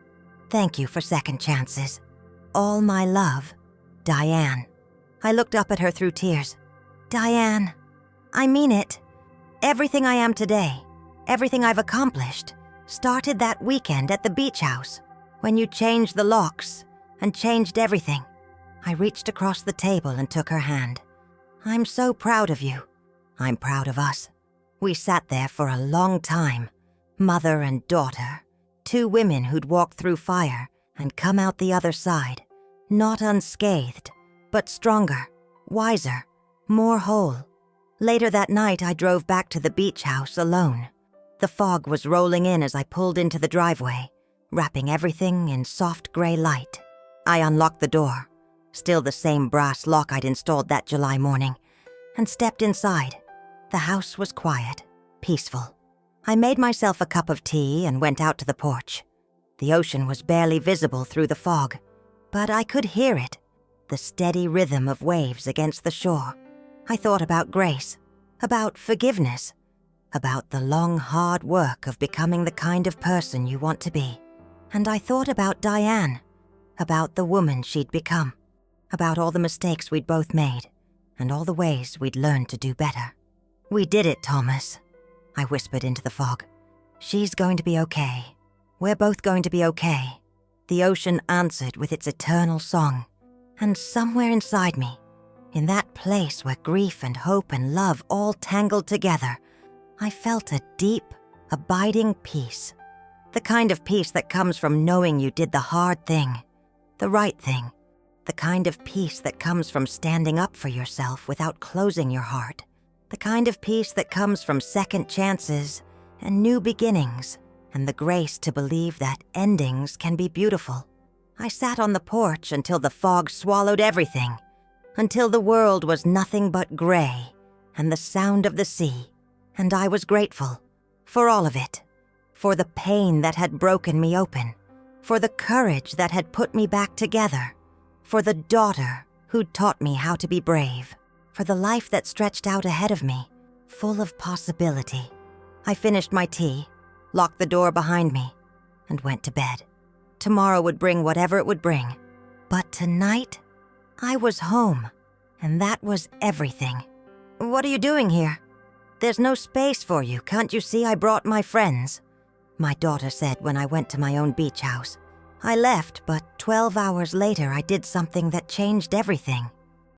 Speaker 1: Thank you for second chances. All my love, Diane." I looked up at her through tears. "Diane, I mean it. Everything I am today, everything I've accomplished, started that weekend at the beach house, when you changed the locks and changed everything." I reached across the table and took her hand. "I'm so proud of you. I'm proud of us. We sat there for a long time, mother and daughter, two women who'd walked through fire and come out the other side, not unscathed, but stronger, wiser, more whole." Later that night, I drove back to the beach house alone. The fog was rolling in as I pulled into the driveway, wrapping everything in soft gray light. I unlocked the door, still the same brass lock I'd installed that July morning, and stepped inside. The house was quiet, peaceful. I made myself a cup of tea and went out to the porch. The ocean was barely visible through the fog, but I could hear it, the steady rhythm of waves against the shore. I thought about grace, about forgiveness, about the long, hard work of becoming the kind of person you want to be. And I thought about Diane, about the woman she'd become, about all the mistakes we'd both made, and all the ways we'd learned to do better. "We did it, Thomas," I whispered into the fog. "She's going to be okay. We're both going to be okay." The ocean answered with its eternal song, and somewhere inside me, in that place where grief and hope and love all tangled together, I felt a deep, abiding peace. The kind of peace that comes from knowing you did the hard thing, the right thing. The kind of peace that comes from standing up for yourself without closing your heart. The kind of peace that comes from second chances and new beginnings, and the grace to believe that endings can be beautiful. I sat on the porch until the fog swallowed everything, until the world was nothing but gray and the sound of the sea, and I was grateful, For all of it. For the pain that had broken me open. For the courage that had put me back together. For the daughter who'd taught me how to be brave. For the life that stretched out ahead of me, full of possibility. I finished my tea, locked the door behind me, and went to bed. Tomorrow would bring whatever it would bring. But tonight, I was home, and that was everything. What are you doing here? There's no space for you, can't you see I brought my friends? My daughter said when I went to my own beach house. I left, but 12 hours later I did something that changed everything.